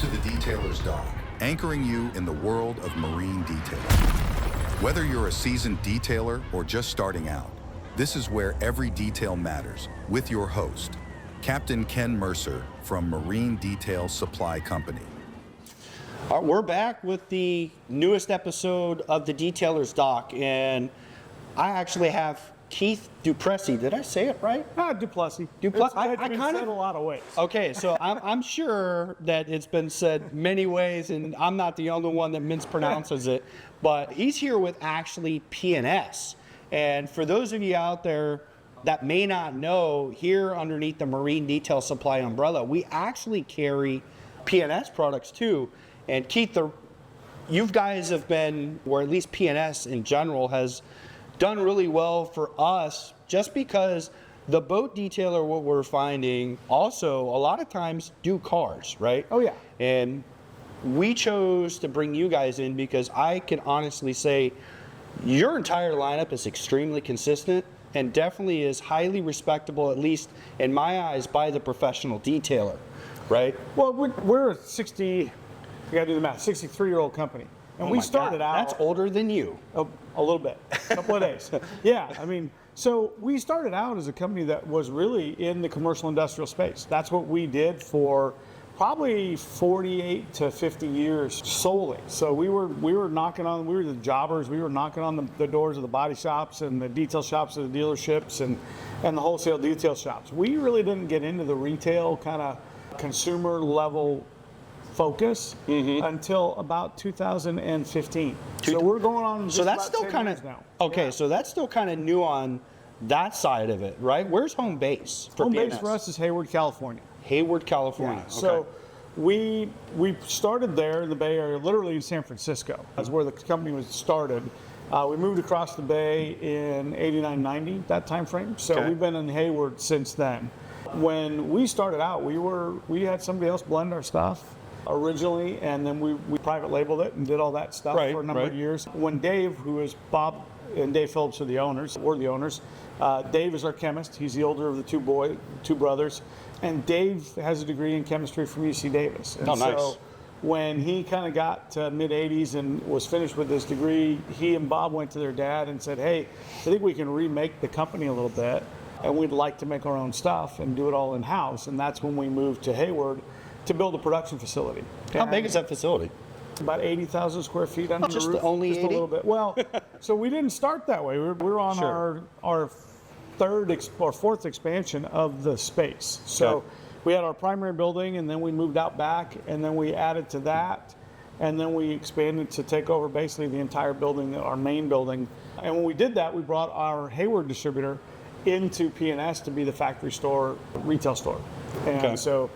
to the Detailer's Dock, anchoring you in the world of marine detailing. Whether you're a seasoned detailer or just starting out, this is where every detail matters, with your host, Captain Ken Mercer from Marine Detail Supply Company. All right, we're back with the newest episode of the Detailer's Dock, and I actually have Keith Duplessie. Did I say it right? Duplessie. Duplessie. It's been said a lot of ways. Okay, so I'm sure that it's been said many ways, and I'm not the only one that mispronounces it. But he's here with actually P&S, and for those of you out there that may not know, here underneath the Marine Detail Supply umbrella, we actually carry P&S products too. And Keith, you guys have been, or at least P&S in general has done really well for us, just because the boat detailer, what we're finding, also a lot of times do cars, right? Oh yeah. And we chose to bring you guys in because I can honestly say your entire lineup is extremely consistent and definitely is highly respectable, at least in my eyes, by the professional detailer, right? Well, we're a 63-year-old company. And we started out. That's older than you. A little bit, a couple of days. Yeah, I mean, so we started out as a company that was really in the commercial industrial space. That's what we did for probably 48 to 50 years solely. So we were the jobbers. We were knocking on the doors of the body shops and the detail shops of the dealerships and the wholesale detail shops. We really didn't get into the retail kind of consumer level focus until about 2015. So we're going on. So that's still kind of now. Okay. Yeah. So that's still kind of new on that side of it, right? Where's home base for Home P&S? base for us is Hayward, California. Hayward, California. Yeah. Okay. So we started there in the Bay Area, literally in San Francisco. That's where the company was started. We moved across the Bay in 89, 90, that time frame. So we've been in Hayward since then. When we started out, we had somebody else blend our stuff originally, and then we private labeled it and did all that stuff for a number of years. When Dave, who is Bob and Dave Phillips are the owners, we're the owners. Dave is our chemist. He's the older of the two brothers. And Dave has a degree in chemistry from UC Davis. And nice. So when he kind of got to mid-80s and was finished with his degree, he and Bob went to their dad and said, hey, I think we can remake the company a little bit, and we'd like to make our own stuff and do it all in-house. And that's when we moved to Hayward to build a production facility. How big is that facility? About 80,000 square feet under Just the roof. only just 80? a little bit. Well, so we didn't start that way. We're on our fourth expansion of the space. So we had our primary building, and then we moved out back, and then we added to that, and then we expanded to take over basically the entire building, our main building. And when we did that, we brought our Hayward distributor into P&S to be the factory store, retail store. And so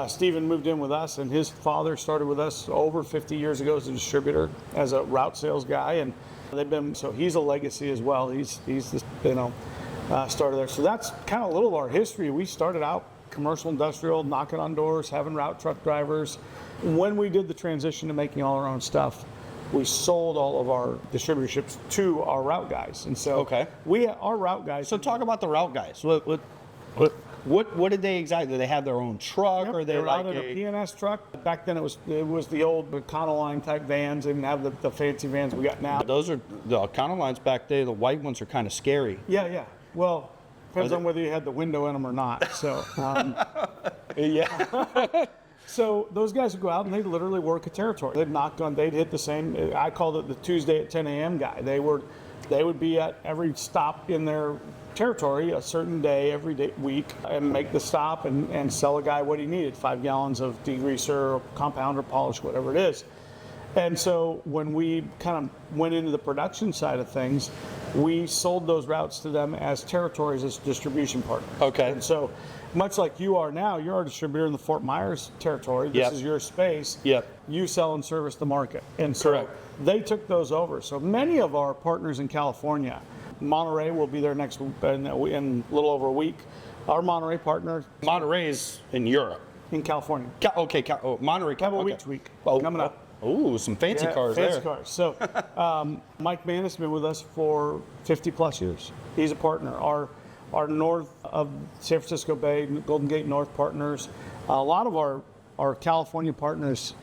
Stephen moved in with us, and his father started with us over 50 years ago as a distributor, as a route sales guy, and so he's a legacy as well. He's started there. So that's kind of a little of our history. We started out commercial industrial, knocking on doors, having route truck drivers. When we did the transition to making all our own stuff, we sold all of our distributorships to our route guys. And so our route guys. So talk about the route guys. What did they exactly? Do they have their own truck, or they were out in a P&S truck? Back then it was the old Econoline type vans. They didn't have the fancy vans we got now. Those are the Econolines back there. The white ones are kind of scary. Yeah. Well, depends on whether you had the window in them or not. So So those guys would go out and they'd literally work a territory. They'd hit the same. I called it the Tuesday at 10 a.m. guy. They would be at every stop in their territory a certain day, every week, and make the stop and sell a guy what he needed, 5 gallons of degreaser, or compound, or polish, whatever it is. And so when we kind of went into the production side of things, we sold those routes to them as territories, as distribution partners. Okay. And so much like you are now, you're our distributor in the Fort Myers territory. This is your space. Yep. You sell and service the market. And so they took those over. So many of our partners in California, Monterey will be there next in a little over a week. Our Monterey partner. Monterey is in Europe. In California. Monterey. Couple weeks week. Coming up. Ooh, some fancy cars fancy there. Cars. So Mike Mann has been with us for 50 plus years. He's a partner. Our north of San Francisco Bay, Golden Gate North partners, a lot of our our California partners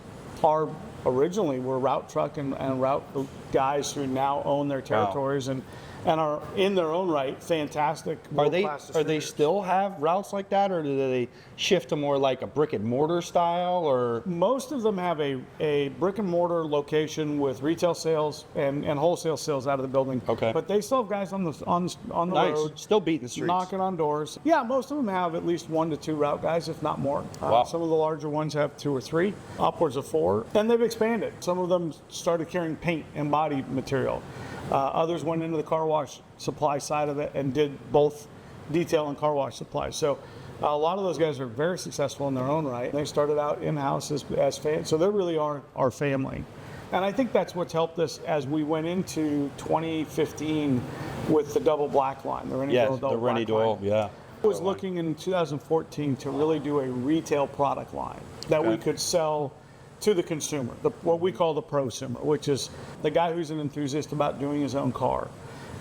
are originally were route truck and route guys who now own their territories and are in their own right fantastic. Are they still have routes like that, or do they shift to more like a brick and mortar style? Or most of them have a brick and mortar location with retail sales and wholesale sales out of the building. Okay. But they still have guys on the nice, road, still beating the streets, knocking on doors. Yeah, most of them have at least 1 to 2 route guys, if not more. Wow. Some of the larger ones have 2 or 3, upwards of 4, and they've expanded. Some of them started carrying paint and body material. Others went into the car wash supply side of it and did both detail and car wash supply. So a lot of those guys are very successful in their own right. They started out in-house as fans, so they really are our family. And I think that's what's helped us as we went into 2015 with the double black line, the Rennie Doyle double black line. Yeah. I was looking in 2014 to really do a retail product line that we could sell to the consumer, what we call the prosumer, which is the guy who's an enthusiast about doing his own car.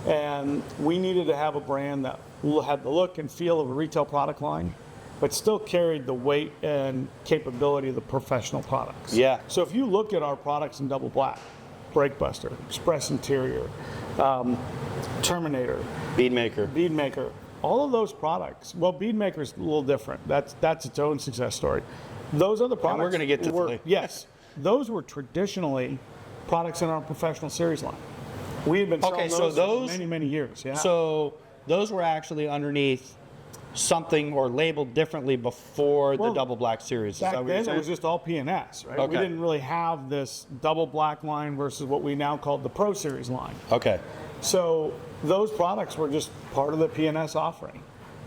And we needed to have a brand that had the look and feel of a retail product line, but still carried the weight and capability of the professional products. Yeah. So if you look at our products in double black, Brake Buster, Express Interior, Terminator, Bead Maker, all of those products, well, Bead Maker's a little different. That's its own success story. Those other products, and we're going to get to today. Yes, those were traditionally products in our professional series line. We had been selling those for many, many years. Yeah. So those were actually underneath something or labeled differently before the double black series. Back then, it was just all P&S, right? Okay. We didn't really have this double black line versus what we now call the Pro Series line. Okay. So those products were just part of the P&S offering.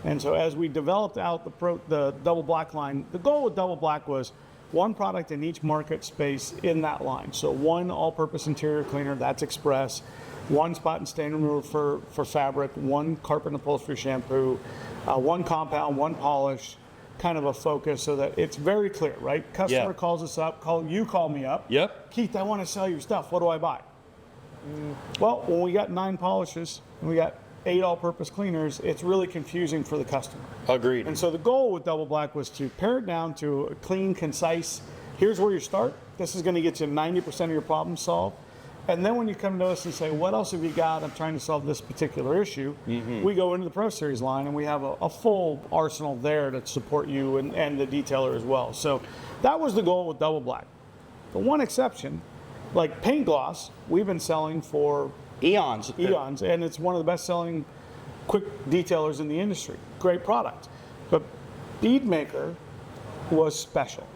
And so as we developed out the double black line, the goal with double black was one product in each market space in that line. So one all-purpose interior cleaner, that's Express, one spot and stain remover for fabric, one carpet and upholstery shampoo, one compound, one polish, kind of a focus so that it's very clear, right? Customer calls us up, call me up. Yep. Keith, I want to sell your stuff. What do I buy? Well, when we got 9 polishes and we got 8 all-purpose cleaners, it's really confusing for the customer. Agreed. And so the goal with double black was to pare it down to a clean, concise, here's where you start. This is going to get you 90% of your problems solved. And then when you come to us and say, what else have you got? I'm trying to solve this particular issue. We go into the Pro Series line and we have a full arsenal there to support you and the detailer as well. So that was the goal with double black. The one exception, like paint gloss, we've been selling for eons, and it's one of the best-selling quick detailers in the industry. Great product. But Bead Maker was special.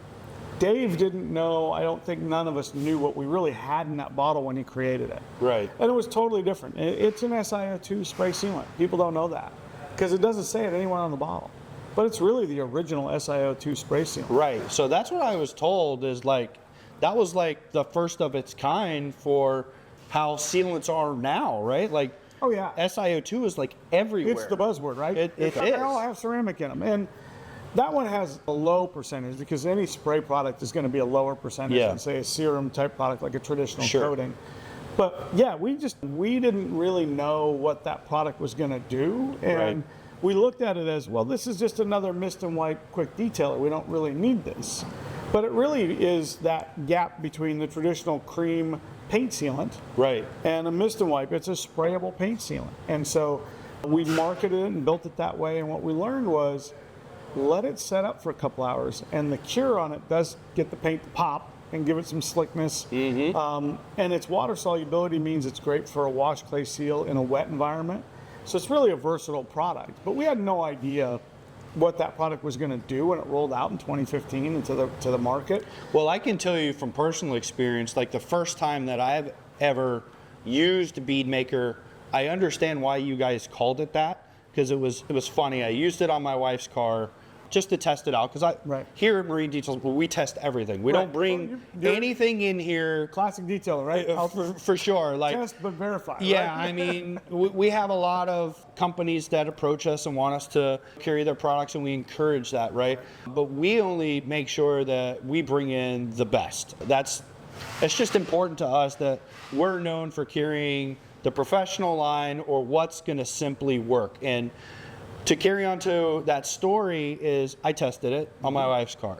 Dave didn't know, I don't think none of us knew what we really had in that bottle when he created it. Right. And it was totally different. It's an SiO2 spray sealant. People don't know that because it doesn't say it anywhere on the bottle. But it's really the original SiO2 spray sealant. Right. So that's what I was told is like, that was like the first of its kind for how sealants are now, right? Like, oh yeah, SiO2 is like everywhere. It's the buzzword, right? It is. They all have ceramic in them, and that one has a low percentage because any spray product is going to be a lower percentage than say a serum type product like a traditional coating. But yeah, we didn't really know what that product was going to do, and we looked at it as, well, this is just another mist and wipe quick detailer. We don't really need this. But it really is that gap between the traditional cream paint sealant and a mist and wipe. It's a sprayable paint sealant. And so we marketed it and built it that way. And what we learned was let it set up for a couple hours. And the cure on it does get the paint to pop and give it some slickness. And its water solubility means it's great for a wash clay seal in a wet environment. So it's really a versatile product. But we had no idea what that product was going to do when it rolled out in 2015 into the market. Well, I can tell you from personal experience, like the first time that I've ever used Bead Maker, I understand why you guys called it that, because it was funny. I used it on my wife's car just to test it out, because here at Marine Details, we test everything. We don't bring anything in here. Classic detailer, right? For sure. Like, test but verify. Yeah, right? I mean, we have a lot of companies that approach us and want us to carry their products, and we encourage that, right? But we only make sure that we bring in the best. It's just important to us that we're known for carrying the professional line or what's going to simply work. And to carry on to that story is I tested it on my wife's car.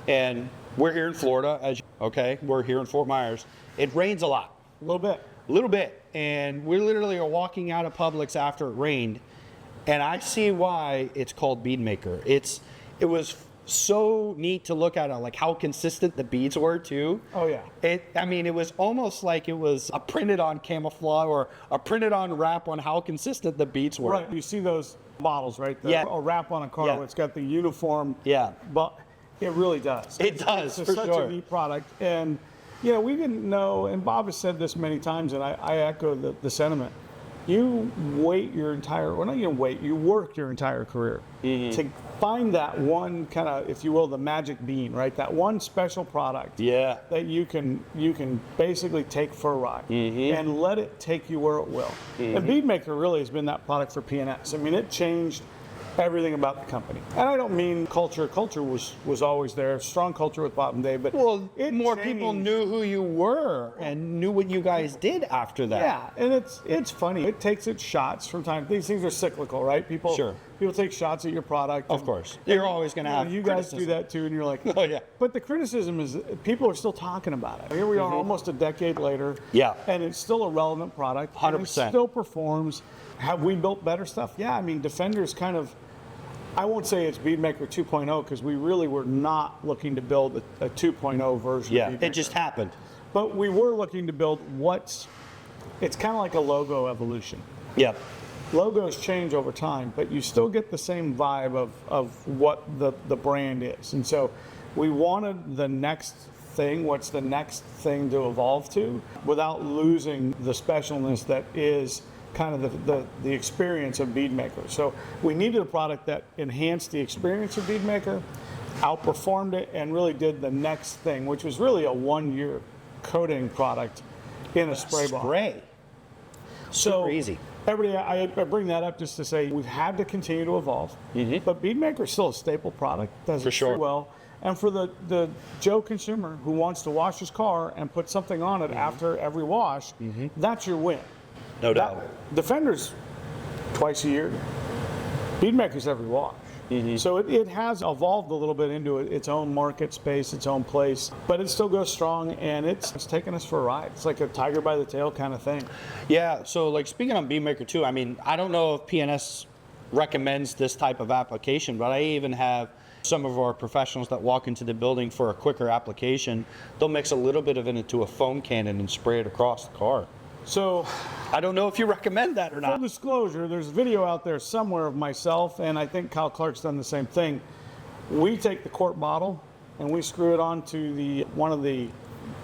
And we're here in Florida, okay? We're here in Fort Myers. It rains a lot. A little bit. A little bit. And we literally are walking out of Publix after it rained, and I see why it's called Bead Maker. It was so neat to look at it, like how consistent the beads were too. Oh yeah. It was almost like it was a printed on camouflage or a printed on wrap on how consistent the beads were. Right. You see those bottles, right? Yeah. A wrap on a car Yeah. where it's got the uniform. Yeah. But it really does. It does, It's for such sure. a neat product. And, we didn't know, and Bob has said this many times, and I echo the sentiment. You work your entire career to find that one kind of, if you will, the magic bean, right? That one special product Yeah. that you can basically take for a ride and let it take you where it will. And Bead Maker really has been that product for PNS. I mean, it changed everything about the company. And I don't mean culture. Culture was always there, strong culture with Bob and Dave, but Well, it more changed. people knew who you were and knew what you guys did after that. Yeah, and it's funny. It takes its shots from time. These things are cyclical, right? People take shots at your product. Of course. You're always going to have you guys criticism. do that too, and you're like, Oh, yeah. But the criticism is people are still talking about it. Here we are almost a decade later. Yeah. And it's still a relevant product. and 100%. It still performs. Have we built better stuff? Yeah, I mean, Defender's kind of, I won't say it's Bead Maker 2.0 because we really were not looking to build a 2.0 version Yeah, of Bead it Maker. just happened. But we were looking to build it's kind of like a logo evolution. Yep. Logos change over time, but you still get the same vibe of what the brand is. And so we wanted the next thing, what's the next thing to evolve to, without losing the specialness that is kind of the experience of Bead Maker. So we needed a product that enhanced the experience of Bead Maker, outperformed it, and really did the next thing, which was really a 1-year coating product in a spray bottle. Spray. Super easy. Everybody, I bring that up just to say we've had to continue to evolve, but Bead Maker is still a staple product. Does For it sure. very well. And for the Joe consumer who wants to wash his car and put something on it after every wash, that's your win. No doubt. Defender's twice a year. Bead Maker's every wash. So it has evolved a little bit into its own market space, its own place, but it still goes strong, and it's taken us for a ride. It's like a tiger by the tail kind of thing. Yeah, so like speaking on Bead Maker too, I mean, I don't know if PNS recommends this type of application, but I even have some of our professionals that walk into the building for a quicker application. They'll mix a little bit of it into a foam cannon and spray it across the car. So I don't know if you recommend that or full not. disclosure, there's video out there somewhere of myself, and I think Kyle Clark's done the same thing. We take the quart bottle and we screw it onto one of the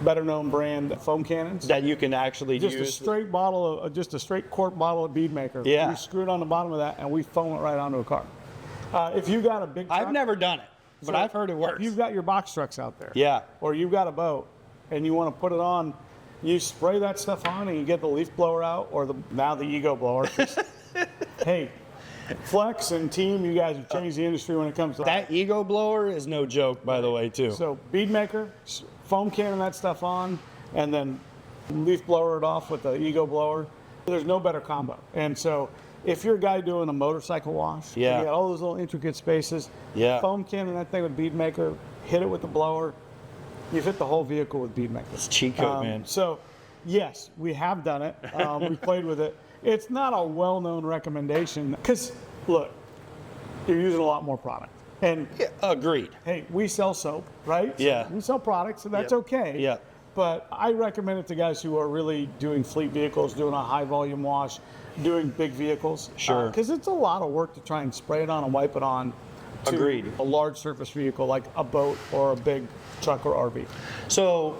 better known brand foam cannons. That you can actually Just use. a straight bottle of, just a straight quart bottle of Bead Maker. Yeah. We screw it on the bottom of that and we foam it right onto a car. If you got a big truck, I've never done it, but I've heard it works. If you've got your box trucks out there, Yeah. or you've got a boat and you want to put it on, you spray that stuff on and you get the leaf blower out, or now the ego blower. Hey, Flex and team, you guys have changed the industry when it comes to That ego blower is no joke, by the way, too. So Bead Maker, foam cannon that stuff on, and then leaf blower it off with the ego blower. There's no better combo. And so if you're a guy doing a motorcycle wash, Yeah. you got all those little intricate spaces, Yeah. foam cannon that thing with Bead Maker, hit it with the blower, you've hit the whole vehicle with Bead Maker. It's cheat code, man. So yes, we have done it. We played with it. It's not a well-known recommendation because, look, you're using a lot more product. And Yeah, agreed. hey, we sell soap, right? Yeah. We sell products, and that's Yep. okay. Yeah. But I recommend it to guys who are really doing fleet vehicles, doing a high volume wash, doing big vehicles. Sure. Because it's a lot of work to try and spray it on and wipe it on to Agreed. a large surface vehicle like a boat or a big truck or RV. So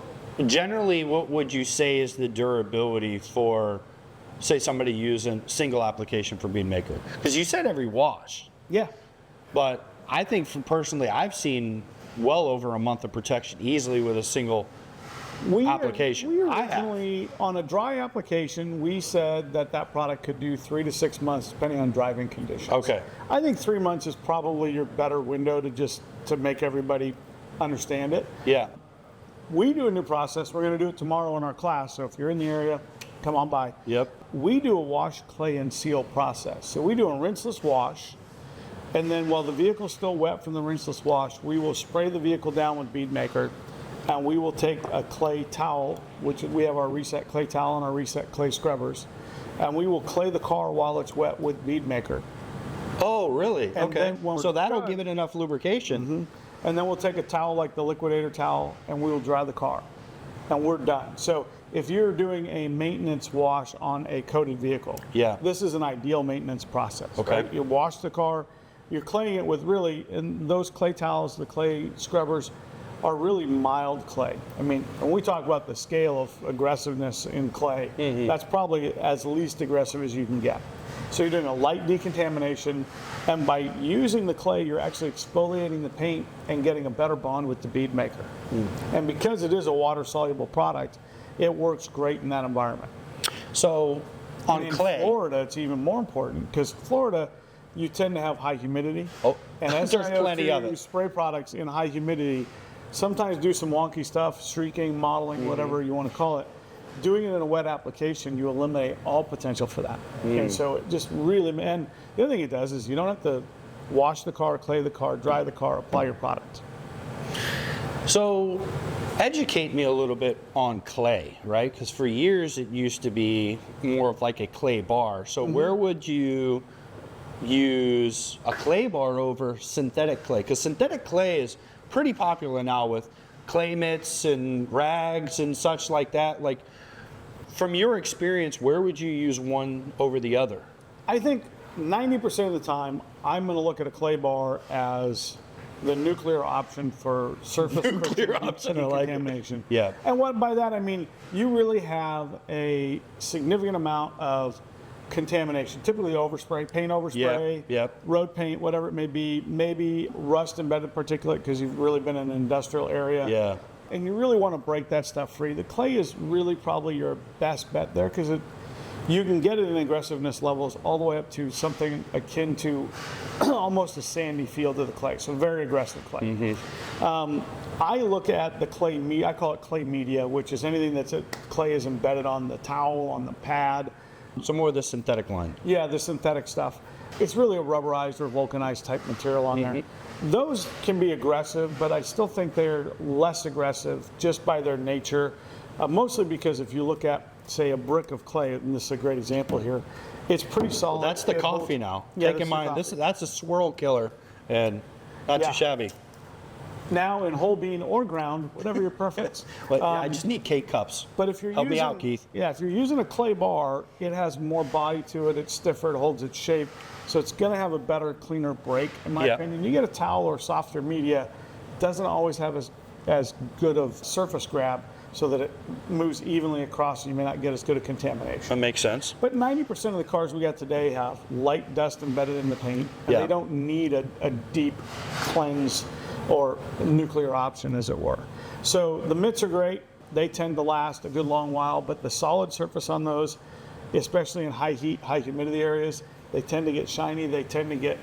generally, what would you say is the durability for, say, somebody using single application for Bead Maker? Because you said every wash, Yeah. but I think personally, I've seen well over a month of protection easily with a single application. We I have. originally, on a dry application, we said that product could do 3 to 6 months, depending on driving conditions. Okay. I think 3 months is probably your better window to make everybody understand it. Yeah. We do a new process. We're going to do it tomorrow in our class. So if you're in the area, come on by. Yep. We do a wash, clay, and seal process. So we do a rinseless wash. And then while the vehicle's still wet from the rinseless wash, we will spray the vehicle down with bead maker, and we will take a clay towel, which we have our reset clay towel and our reset clay scrubbers, and we will clay the car while it's wet with bead maker. Oh, really? And Okay. then when So we're that'll done- give it enough lubrication. And then we'll take a towel like the liquidator towel and we will dry the car. And we're done. So if you're doing a maintenance wash on a coated vehicle, Yeah. this is an ideal maintenance process. Okay. Right? You wash the car, you're claying it with really, and those clay towels, the clay scrubbers, are really mild clay. I mean, when we talk about the scale of aggressiveness in clay, that's probably as least aggressive as you can get. So you're doing a light decontamination, and by using the clay, you're actually exfoliating the paint and getting a better bond with the bead maker. And because it is a water-soluble product, it works great in that environment. So on In clay. Florida, it's even more important because Florida, you tend to have high humidity. Oh, and there's plenty of it. spray products in high humidity sometimes do some wonky stuff, streaking, modeling, whatever you want to call it. Doing it in a wet application, you eliminate all potential for that. And so it just really, and the other thing it does is you don't have to wash the car, clay the car, dry the car, apply your product. So educate me a little bit on clay, right? Because for years it used to be more of like a clay bar. So where would you use a clay bar over synthetic clay? Because synthetic clay is pretty popular now with clay mitts and rags and such like that. Like, from your experience, where would you use one over the other? I think 90% of the time, I'm going to look at a clay bar as the nuclear option for surface decontamination. Yeah. And what by that I mean, you really have a significant amount of contamination, typically overspray, paint overspray, Yep. road paint, whatever it may be, maybe rust embedded particulate because you've really been in an industrial area. Yeah. And you really want to break that stuff free. The clay is really probably your best bet there because you can get it in aggressiveness levels all the way up to something akin to almost a sandy feel to the clay, so very aggressive clay. I look at the clay, I call it clay media, which is anything that's clay is embedded on the towel, on the pad. So more of the synthetic line. Yeah, the synthetic stuff. It's really a rubberized or vulcanized type material on there. Those can be aggressive, but I still think they're less aggressive just by their nature. Mostly because if you look at, say, a brick of clay, and this is a great example here, it's pretty solid. That's the It coffee holds- now. Yeah, Keep in mind, that's that's a swirl killer, and not Yeah. too shabby. now in whole bean or ground, whatever your preference. But I just need K-cups. But if you're Help me using, out, Keith. Yeah, if you're using a clay bar, it has more body to it. It's stiffer. It holds its shape, so it's going to have a better, cleaner break, in my Yeah. opinion. You get a towel or softer media, doesn't always have as good of surface grab, so that it moves evenly across. And you may not get as good a contamination. That makes sense. But 90% of the cars we got today have light dust embedded in the paint, and Yeah. they don't need a deep cleanse or nuclear option, as it were. So the mitts are great. They tend to last a good long while, but the solid surface on those, especially in high heat, high humidity areas, they tend to get shiny. They tend to get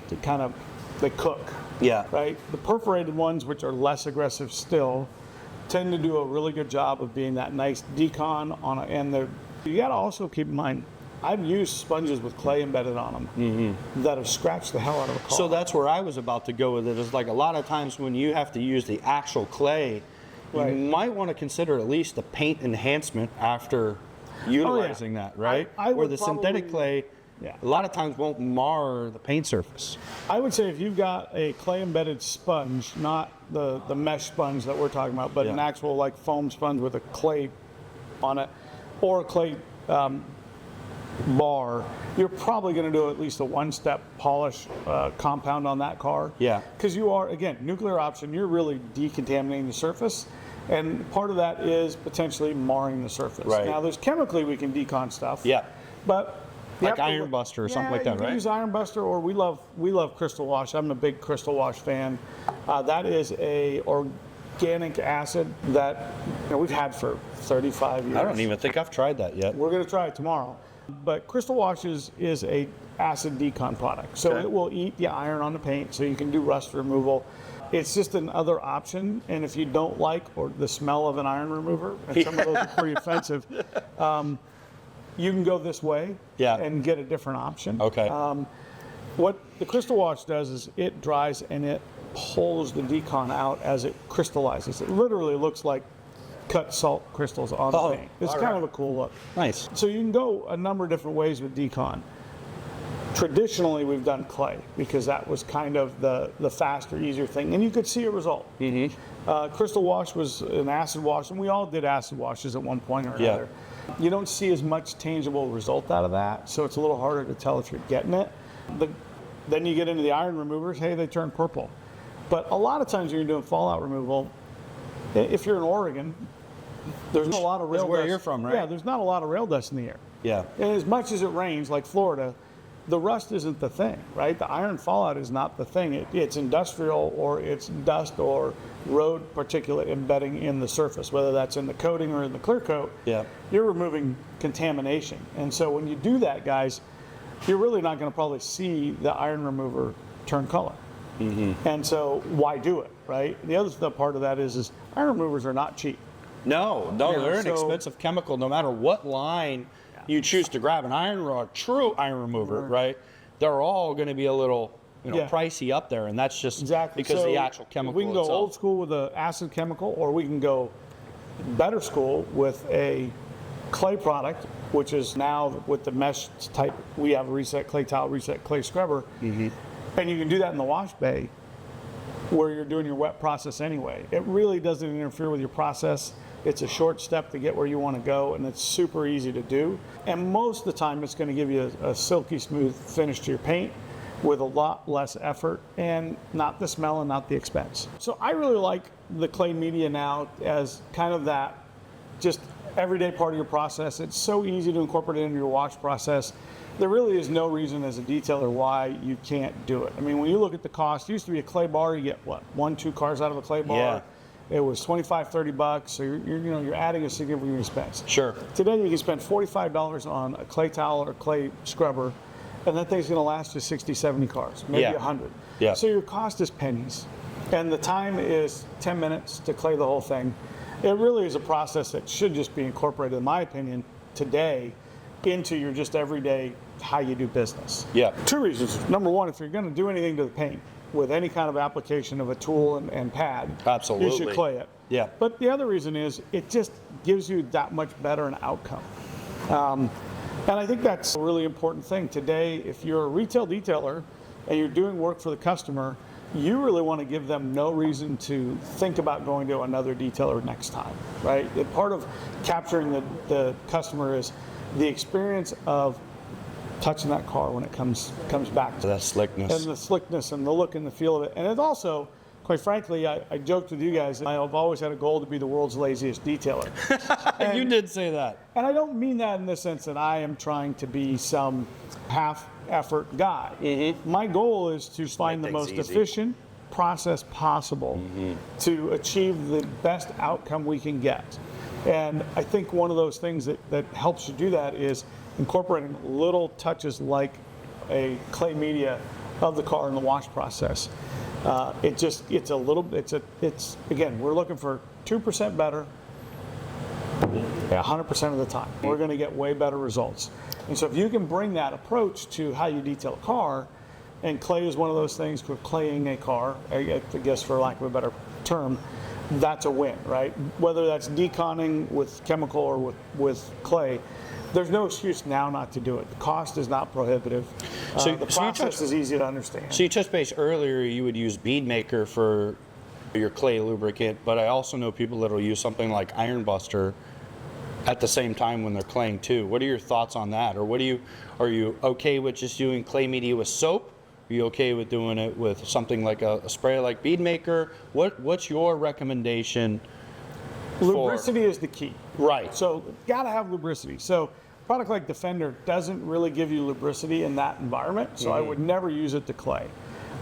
they cook. Yeah. Right? The perforated ones, which are less aggressive still, tend to do a really good job of being that nice decon you got to also keep in mind, I've used sponges with clay embedded on them that have scratched the hell out of a car. So that's where I was about to go with it. Is like a lot of times when you have to use the actual clay, Right. you might want to consider at least a paint enhancement after utilizing that, right? I Where would the synthetic clay, Yeah. a lot of times won't mar the paint surface. I would say if you've got a clay embedded sponge, not the mesh sponge that we're talking about, but an Yeah. actual like foam sponge with a clay on it, or a clay bar, you're probably going to do at least a one-step polish compound on that car. Yeah. Because you are, again, nuclear option, you're really decontaminating the surface. And part of that is potentially marring the surface. Right. Now, there's chemically we can decon stuff. Yeah. But you Like have to Iron look- Buster or something like that, you can right? use Iron Buster, or we love Crystal Wash. I'm a big Crystal Wash fan. That is a organic acid that we've had for 35 years. I don't even think I've tried that yet. We're going to try it tomorrow. But Crystal Wash is a acid decon product, so Okay. it will eat the iron on the paint, so you can do rust removal. It's just another option, and if you don't like or the smell of an iron remover, and some of those are pretty offensive, you can go this way Yeah. and get a different option. Okay. What the Crystal Wash does is it dries and it pulls the decon out as it crystallizes. It literally looks like cut salt crystals on the paint. It's kind of a cool look. Nice. So you can go a number of different ways with decon. Traditionally, we've done clay because that was kind of the faster, easier thing, and you could see a result. Crystal Wash was an acid wash, and we all did acid washes at one point or another. You don't see as much tangible result out of that, so it's a little harder to tell if you're getting it. Then you get into the iron removers, hey, they turn purple. But a lot of times when you're doing fallout removal, if you're in Oregon, there's not a lot of rail dust. Where you're from, right? Yeah, there's not a lot of rail dust in the air. Yeah. And as much as it rains, like Florida, the rust isn't the thing, right? The iron fallout is not the thing. It's industrial, or it's dust or road particulate embedding in the surface, whether that's in the coating or in the clear coat. Yeah. You're removing contamination. And so when you do that, guys, you're really not going to probably see the iron remover turn color. And so why do it, right? The other part of that is iron removers are not cheap. No, they're an expensive chemical no matter what line you choose to grab. An true iron remover, right? They're all going to be a little pricey up there, and that's just because the actual chemical we can go itself. old school with an acid chemical, or we can go better school with a clay product, which is now with the mesh type. We have a reset clay tile, reset clay scrubber, and you can do that in the wash bay where you're doing your wet process anyway. It really doesn't interfere with your process. It's a short step to get where you want to go, and it's super easy to do. And most of the time, it's going to give you a silky smooth finish to your paint with a lot less effort and not the smell and not the expense. So I really like the clay media now as kind of that just everyday part of your process. It's so easy to incorporate it into your wash process. There really is no reason as a detailer why you can't do it. I mean, when you look at the cost, it used to be a clay bar, you get what, 1-2 cars out of a clay bar. Yeah. It was $25-$30, so you're adding a significant expense. Sure. Today you can spend $45 on a clay towel or clay scrubber, and that thing's going to last you 60-70 cars, maybe 100. Yeah. So your cost is pennies, and the time is 10 minutes to clay the whole thing. It really is a process that should just be incorporated, in my opinion, today into your just everyday how you do business. Yeah. 2 reasons. Number one, if you're going to do anything to the paint with any kind of application of a tool and pad, absolutely, you should clay it. Yeah. But the other reason is it just gives you that much better an outcome. And I think that's a really important thing. Today, if you're a retail detailer and you're doing work for the customer, you really want to give them no reason to think about going to another detailer next time, right? The part of capturing the customer is the experience of touching that car when it comes back to that slickness. And the slickness and the look and the feel of it. And it also, quite frankly, I joked with you guys, I've always had a goal to be the world's laziest detailer. You did say that. And I don't mean that in the sense that I am trying to be some half-effort guy. My goal is to find the most efficient process possible to achieve the best outcome we can get. And I think one of those things that helps you do that is incorporating little touches like a clay media of the car in the wash process. It's again, we're looking for 2% better 100% of the time. We're going to get way better results. And so if you can bring that approach to how you detail a car, and clay is one of those things, we're claying a car, I guess for lack of a better term, that's a win, right? Whether that's deconning with chemical or with clay, there's no excuse now not to do it. The cost is not prohibitive. The process is easy to understand. So you touched base earlier, you would use bead maker for your clay lubricant, but I also know people that will use something like Iron Buster at the same time when they're claying too. What are your thoughts on that? Or are you okay with just doing clay media with soap? Are you okay with doing it with something like a spray like bead maker? What's your recommendation? Lubricity is the key. Right. So gotta have lubricity. So a product like Defender doesn't really give you lubricity in that environment, so I would never use it to clay.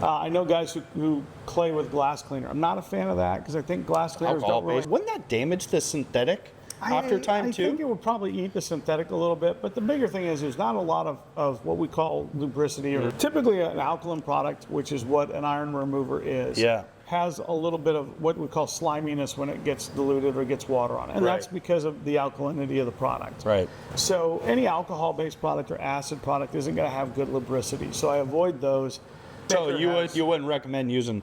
I know guys who clay with glass cleaner. I'm not a fan of that because I think glass cleaners don't really... Wouldn't that damage the synthetic after time too? I think it would probably eat the synthetic a little bit, but the bigger thing is there's not a lot of what we call lubricity, or typically an alkaline product, which is what an iron remover is. Yeah. Has a little bit of what we call sliminess when it gets diluted or gets water on it. And that's because of the alkalinity of the product. Right. So any alcohol-based product or acid product isn't going to have good lubricity. So I avoid those. So Baker you wouldn't recommend using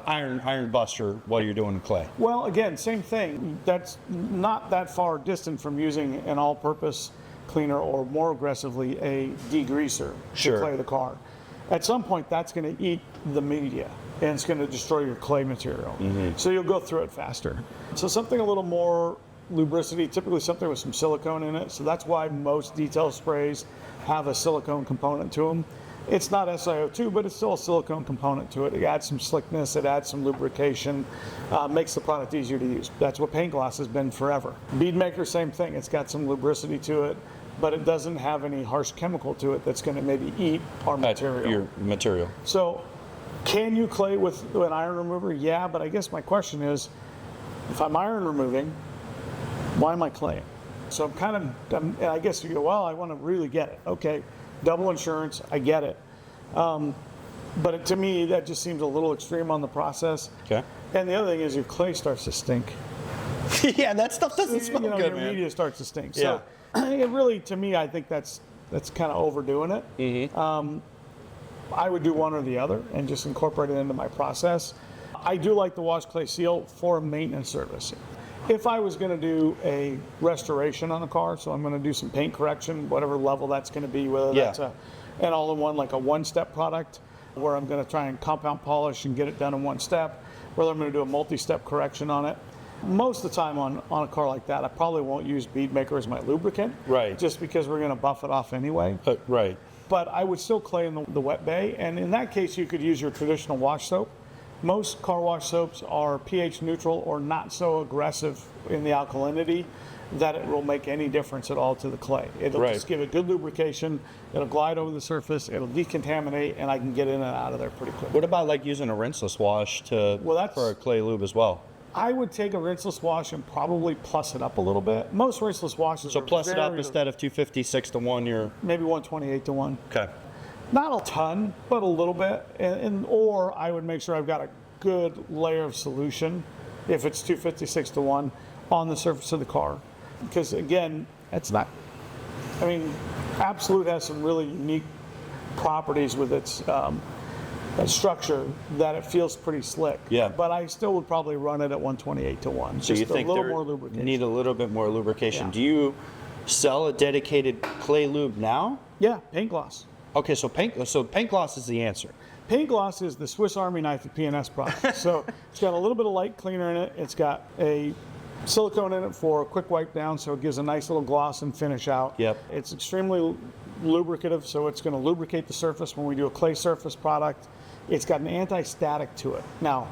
iron buster while you're doing the clay? Well, again, same thing. That's not that far distant from using an all-purpose cleaner or more aggressively a degreaser Sure. to clay the car. At some point, that's going to eat the media and it's going to destroy your clay material. So you'll go through it faster. So something a little more lubricity, typically something with some silicone in it. So that's why most detail sprays have a silicone component to them. It's not SiO2, but it's still a silicone component to it. It adds some slickness, it adds some lubrication, makes the product easier to use. That's what paint gloss has been forever. Bead maker, same thing. It's got some lubricity to it, but it doesn't have any harsh chemical to it that's going to maybe eat our material. Your material. So can you clay with an iron remover? Yeah, but I guess my question is, if I'm iron removing, why am I claying? So and I guess you go, well, I want to really get it. Okay, double insurance, I get it. But to me, that just seems a little extreme on the process. Okay. And the other thing is your clay starts to stink. Yeah, that stuff doesn't smell good, your man. media starts to stink. Yeah. So it really, to me, I think that's kind of overdoing it. I would do one or the other and just incorporate it into my process. I do like the wash clay seal for a maintenance service. If I was going to do a restoration on a car, so I'm going to do some paint correction, whatever level that's going to be, whether that's an all-in-one, like a one-step product, where I'm going to try and compound polish and get it done in one step, whether I'm going to do a multi-step correction on it. Most of the time on a car like that, I probably won't use bead maker as my lubricant, Right. just because we're going to buff it off anyway. Right. But I would still clay in the wet bay, and in that case, you could use your traditional wash soap. Most car wash soaps are pH neutral or not so aggressive in the alkalinity that it will make any difference at all to the clay. It'll just give it good lubrication, it'll glide over the surface, it'll decontaminate, and I can get in and out of there pretty quick. What about like using a rinseless wash for a clay lube as well? I would take a rinseless wash and probably plus it up a little bit. Most rinseless washes So are plus it up instead of 256 to 1, you're... maybe 128 to 1. Okay. Not a ton, but a little bit. Or I would make sure I've got a good layer of solution, if it's 256 to 1, on the surface of the car. Because again, it's not, I mean, Absolute has some really unique properties with its structure that it feels pretty slick. Yeah. But I still would probably run it at 128 to 1. So just you think a little they more lubrication. need a little bit more lubrication. Yeah. Do you sell a dedicated clay lube now? Yeah, paint gloss. Okay, so paint gloss is the answer. Paint gloss is the Swiss Army knife of PNS product. So it's got a little bit of light cleaner in it. It's got a silicone in it for a quick wipe down, so it gives a nice little gloss and finish out. Yep. It's extremely lubricative, so it's going to lubricate the surface when we do a clay surface product. It's got an anti-static to it. Now,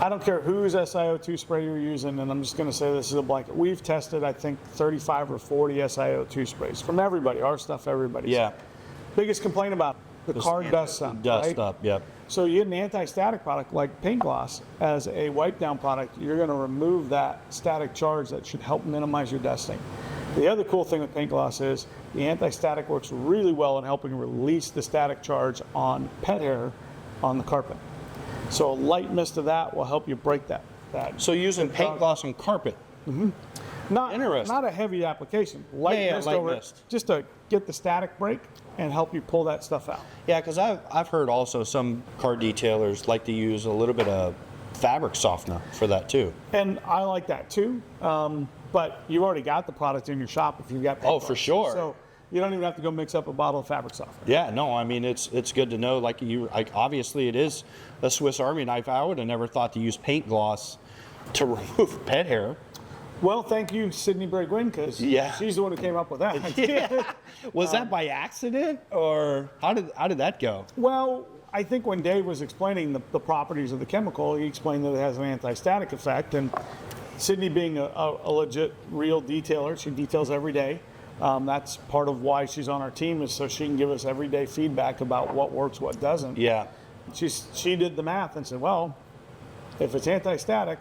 I don't care whose SiO2 spray you're using, and I'm just going to say this is a blanket. We've tested, I think, 35 or 40 SiO2 sprays from everybody, our stuff, everybody's. Yeah. Biggest complaint about the car dust up. Dust right? up, yep. So you get an anti-static product like paint gloss as a wipe down product, you're going to remove that static charge that should help minimize your dusting. The other cool thing with paint gloss is the anti-static works really well in helping release the static charge on pet hair on the carpet. So a light mist of that will help you break that. So using paint gloss on carpet. Not Interesting. not a heavy application. Light mist light over it, mist. just to get the static break and help you pull that stuff out. Yeah, because I've heard also some car detailers like to use a little bit of fabric softener for that too. And I like that too. But you've already got the product in your shop if you've got paint Oh, gloss. for sure. So you don't even have to go mix up a bottle of fabric softener. Yeah, no, I mean it's good to know. Obviously it is a Swiss Army knife. I would have never thought to use paint gloss to remove pet hair. Well, thank you, Sydney Bray-Gwynn, because she's the one who came up with that. Yeah. Was that by accident, or how did that go? Well, I think when Dave was explaining the properties of the chemical, he explained that it has an anti-static effect. And Sydney, being a legit, real detailer, she details every day. That's part of why she's on our team, is so she can give us everyday feedback about what works, what doesn't. Yeah. She did the math and said, well, if it's anti-static,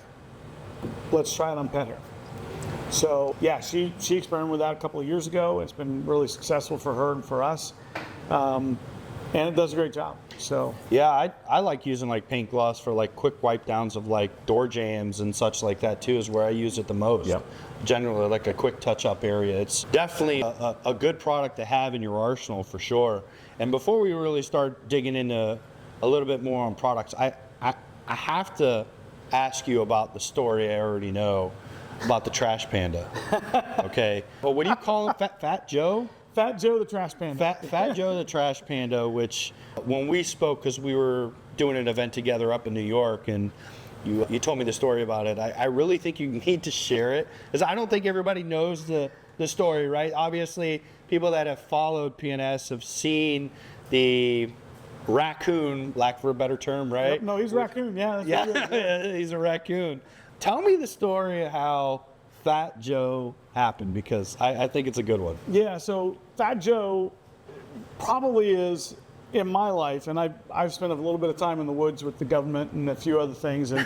let's try it on pet hair. So yeah, she experimented with that a couple of years ago. It's been really successful for her and for us, and it does a great job. So yeah, I like using like paint gloss for like quick wipe downs of like door jambs and such like that too, is where I use it the most. Yep. Generally like a quick touch up area. It's definitely a good product to have in your arsenal for sure. And before we really start digging into a little bit more on products, I have to ask you about the story I already know about the Trash Panda. Okay. Well, what do you call him? Fat Joe? Fat Joe the Trash Panda. Fat Joe the Trash Panda, which when we spoke, because we were doing an event together up in New York, and you told me the story about it, I really think you need to share it, because I don't think everybody knows the story, right? Obviously, people that have followed PNS have seen the raccoon, lack for a better term, right? Yep, no, he's a raccoon, yeah. Yeah, he's a raccoon. Tell me the story of how Fat Joe happened, because I think it's a good one. Yeah, so Fat Joe probably is, in my life, and I've spent a little bit of time in the woods with the government and a few other things, and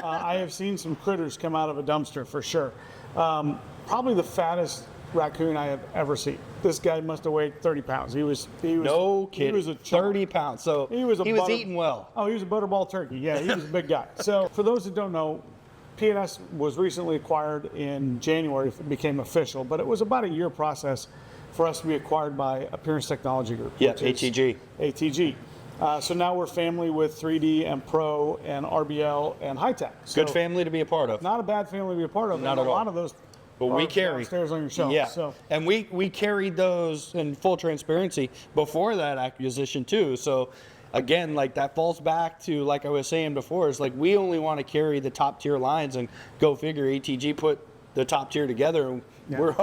I have seen some critters come out of a dumpster for sure. Probably the fattest raccoon I have ever seen. This guy must have weighed 30 pounds. He was no kidding. He was a 30 pounds. So he was eating well. Oh, he was a butterball turkey. Yeah, he was a big guy. So for those that don't know, PNS was recently acquired in January. It became official, but it was about a year process for us to be acquired by Appearance Technology Group. Yeah, ATG. ATG. So now we're family with 3D and Pro and RBL and High-Tech. So good family to be a part of. not a bad family to be a part of. Not at all. A lot of those but we carry downstairs on your shelf. Yeah, so. And we carried those in full transparency before that acquisition too. So again, like that falls back to, like I was saying before, it's like we only want to carry the top tier lines, and go figure ATG put the top tier together, and we're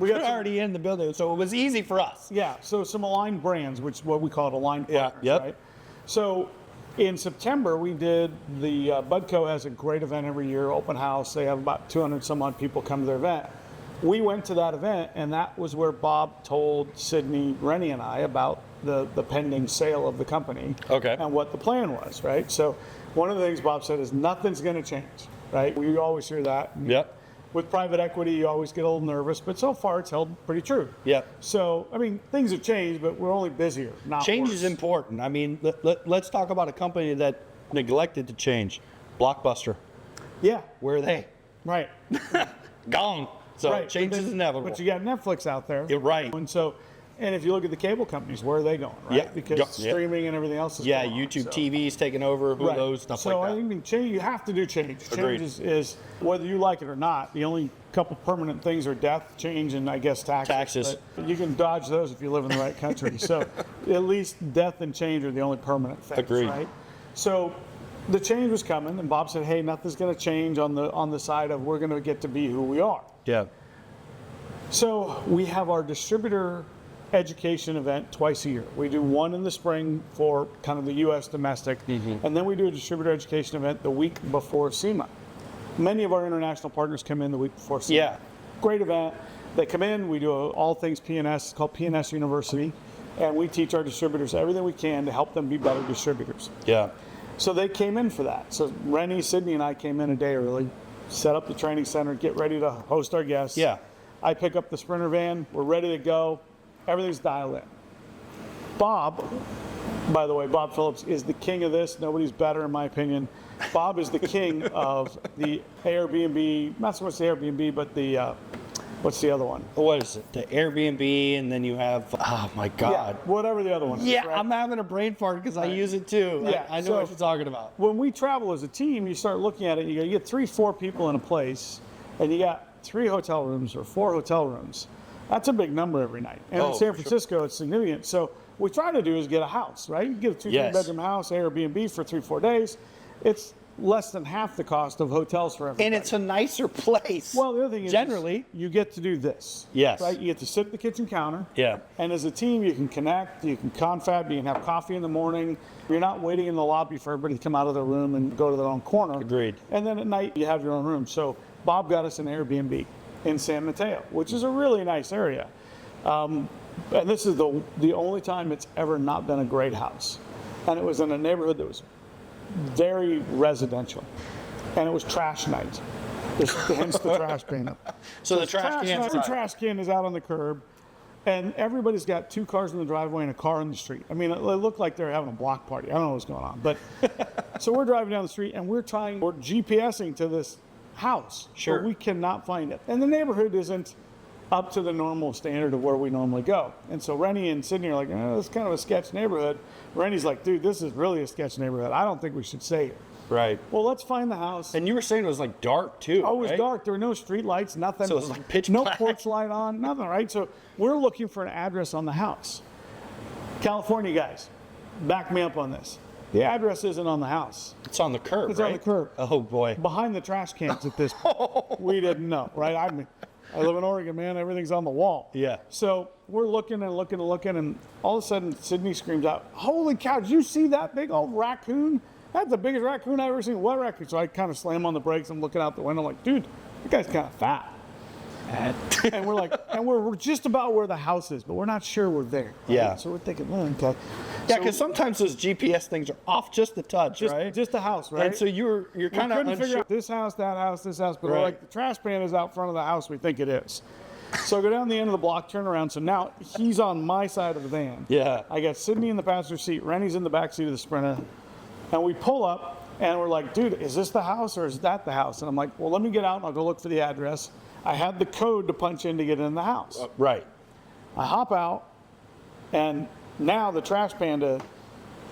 already in the building. So it was easy for us. Yeah, so some aligned brands, which is what we call it, aligned partners, yep. right? So in September, we did the Budco has a great event every year, open house. They have about 200 some odd people come to their event. We went to that event, and that was where Bob told Sydney, Rennie, and I about the pending sale of the company. Okay. And what the plan was, right? So one of the things Bob said is nothing's going to change, right? We always hear that. Yep. With private equity, you always get a little nervous, but so far it's held pretty true. Yep. So, I mean, things have changed, but we're only busier, not Change worse. is important. I mean, let's talk about a company that neglected to change. Blockbuster. Yeah. Where are they? Right. Gone. So Right. change is inevitable. But you got Netflix out there. You're right. And so, and if you look at the cable companies, where are they going, right? Yeah. Because Yep. streaming and everything else is Yeah, going on, YouTube so. TV's taking over, Right. Hulu, stuff so like I that. think change, you have to do change. Agreed. Change is whether you like it or not. The only couple permanent things are death, change, and I guess taxes. Taxes. But you can dodge those if you live in the right country. So at least death and change are the only permanent things, Agreed. right? So the change was coming, and Bob said, hey, nothing's going to change on the side of we're going to get to be who we are. Yeah. So we have our distributor education event twice a year. We do one in the spring for kind of the U.S. domestic, and then we do a distributor education event the week before SEMA. Many of our international partners come in the week before SEMA. Yeah. Great event. They come in, we do all things PNS, it's called PNS University, and we teach our distributors everything we can to help them be better distributors. Yeah. So they came in for that. So Rennie, Sydney, and I came in a day early, set up the training center, get ready to host our guests. Yeah. I pick up the Sprinter van, we're ready to go, everything's dialed in. Bob, by the way, Bob Phillips is the king of this, nobody's better in my opinion. Bob is the king of the Airbnb, not so much the Airbnb, but the, what's the other one? What is it? The Airbnb, and then you have, oh my God. Yeah, whatever the other one is. Yeah, right? I'm having a brain fart because I use it too. Yeah, I know so- what you're talking about. When we travel as a team, you start looking at it, you get 3-4 people in a place, and you got 3 hotel rooms or 4 hotel rooms. That's a big number every night. And Oh, in San for sure. Francisco, it's significant. So what we try to do is get a house, right? You get a 2-3 Yes. bedroom house, Airbnb for 3-4 days. It's less than half the cost of hotels for everybody. And it's a nicer place. well, the other thing is generally. you get to do this. Yes. Right? You get to sit at the kitchen counter. Yeah. And as a team, you can connect, you can confab, you can have coffee in the morning. You're not waiting in the lobby for everybody to come out of their room and go to their own corner. Agreed. And then at night, you have your own room. So Bob got us an Airbnb in San Mateo, which is a really nice area. And this is the only time it's ever not been a great house. And it was in a neighborhood that was very residential. And it was trash night. Hence the trash can. So the trash night, can's the out. trash can is out on the curb. And everybody's got 2 cars in the driveway and a car in the street. I mean, it looked like they were having a block party. I don't know what's going on. But so we're driving down the street and we're GPSing to this house. Sure. But we cannot find it. And the neighborhood isn't up to the normal standard of where we normally go. And so Rennie and Sydney are like, oh, this is kind of a sketch neighborhood. Rennie's like, dude, this is really a sketch neighborhood. I don't think we should stay here. Right. Well, let's find the house. And you were saying it was like dark too. Oh, it was right? dark. There were no street lights, nothing. So it was like pitch no black. porch light on, nothing, right? So we're looking for an address on the house. California guys, back me up on this. The address isn't on the house. It's on the curb, It's right? on the curb. Oh, boy. Behind the trash cans at this point. We didn't know, right? I live in Oregon, man. Everything's on the wall. Yeah. So we're looking and looking and looking, and all of a sudden, Sydney screams out, holy cow, did you see that big old raccoon? That's the biggest raccoon I've ever seen. What raccoon? So I kind of slam on the brakes. I'm looking out the window like, dude, that guy's kind of fat. And we're like, and we're just about where the house is, but we're not sure we're there. Right? Yeah. So we're thinking, oh, okay. Yeah, because sometimes those GPS things are off just a touch, right? Just a house, right? And so you're kind of couldn't figure out this house, that house, this house, but we're Right. like, the trash pan is out front of the house. We think it is. So I go down the end of the block, turn around. So now he's on my side of the van. Yeah. I got Sydney in the passenger seat. Rennie's in the back seat of the Sprinter. And we pull up, and we're like, dude, is this the house or is that the house? And I'm like, well, let me get out and I'll go look for the address. I had the code to punch in to get in the house. Right. I hop out, and now the trash panda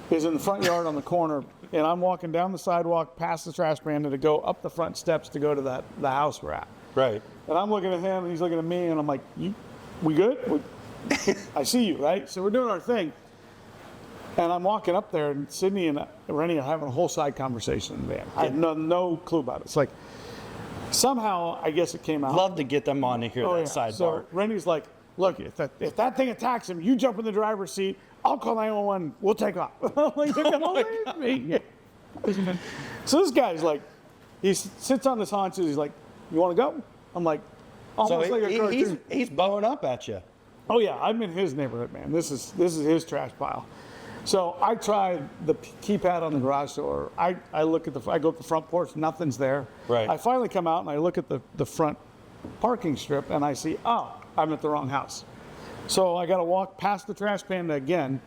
is in the front yard on the corner, and I'm walking down the sidewalk past the trash panda to go up the front steps to go to the house we're at. Right. And I'm looking at him, and he's looking at me, and I'm like, we good? I see you, right? So we're doing our thing. And I'm walking up there, and Sydney and Rennie are having a whole side conversation in the van. I had no clue about it. It's like, somehow, I guess it came out. Love to get them on to hear that sidebar. So Rennie's like, look, if that thing attacks him, you jump in the driver's seat, I'll call 911, we'll take off. I'm like, you're gonna leave me. So this guy's like, he sits on his haunches, he's like, you wanna go? I'm like, almost So like a cartoon. he's bowing up at you. Oh yeah, I'm in his neighborhood, man. This is his trash pile. So I tried the keypad on the garage door. I go up the front porch, nothing's there. Right. I finally come out and I look at the front parking strip and I see, oh, I'm at the wrong house. So I got to walk past the trash panda again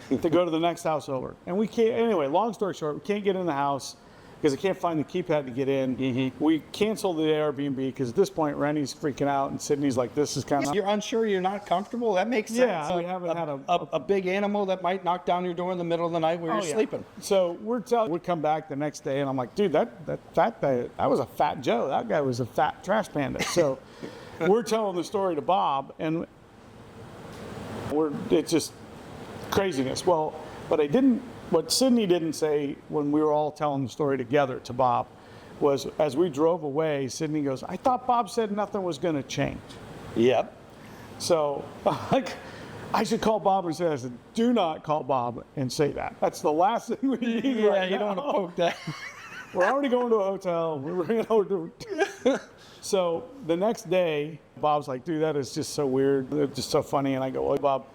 to go to the next house over. And we can't, anyway, long story short, we can't get in the house because I can't find the keypad to get in. Mm-hmm. We canceled the Airbnb because at this point, Rennie's freaking out and Sydney's like, this is kind of... You're unsure, you're not comfortable? That makes sense. Yeah, we haven't had a big animal that might knock down your door in the middle of the night where you're sleeping. So we come back the next day and I'm like, dude, that was a fat Joe. That guy was a fat trash panda. So we're telling the story to Bob and it's just craziness. Well, what Sydney didn't say when we were all telling the story together to Bob was as we drove away, Sydney goes, I thought Bob said nothing was going to change. Yep. So like, I should call Bob and say, I said, do not call Bob and say that. That's the last thing we need. Yeah, right you now. don't want to poke that. We're already going to a hotel. We're bringing over So the next day, Bob's like, dude, that is just so weird. It's just so funny. And I go, well, Bob,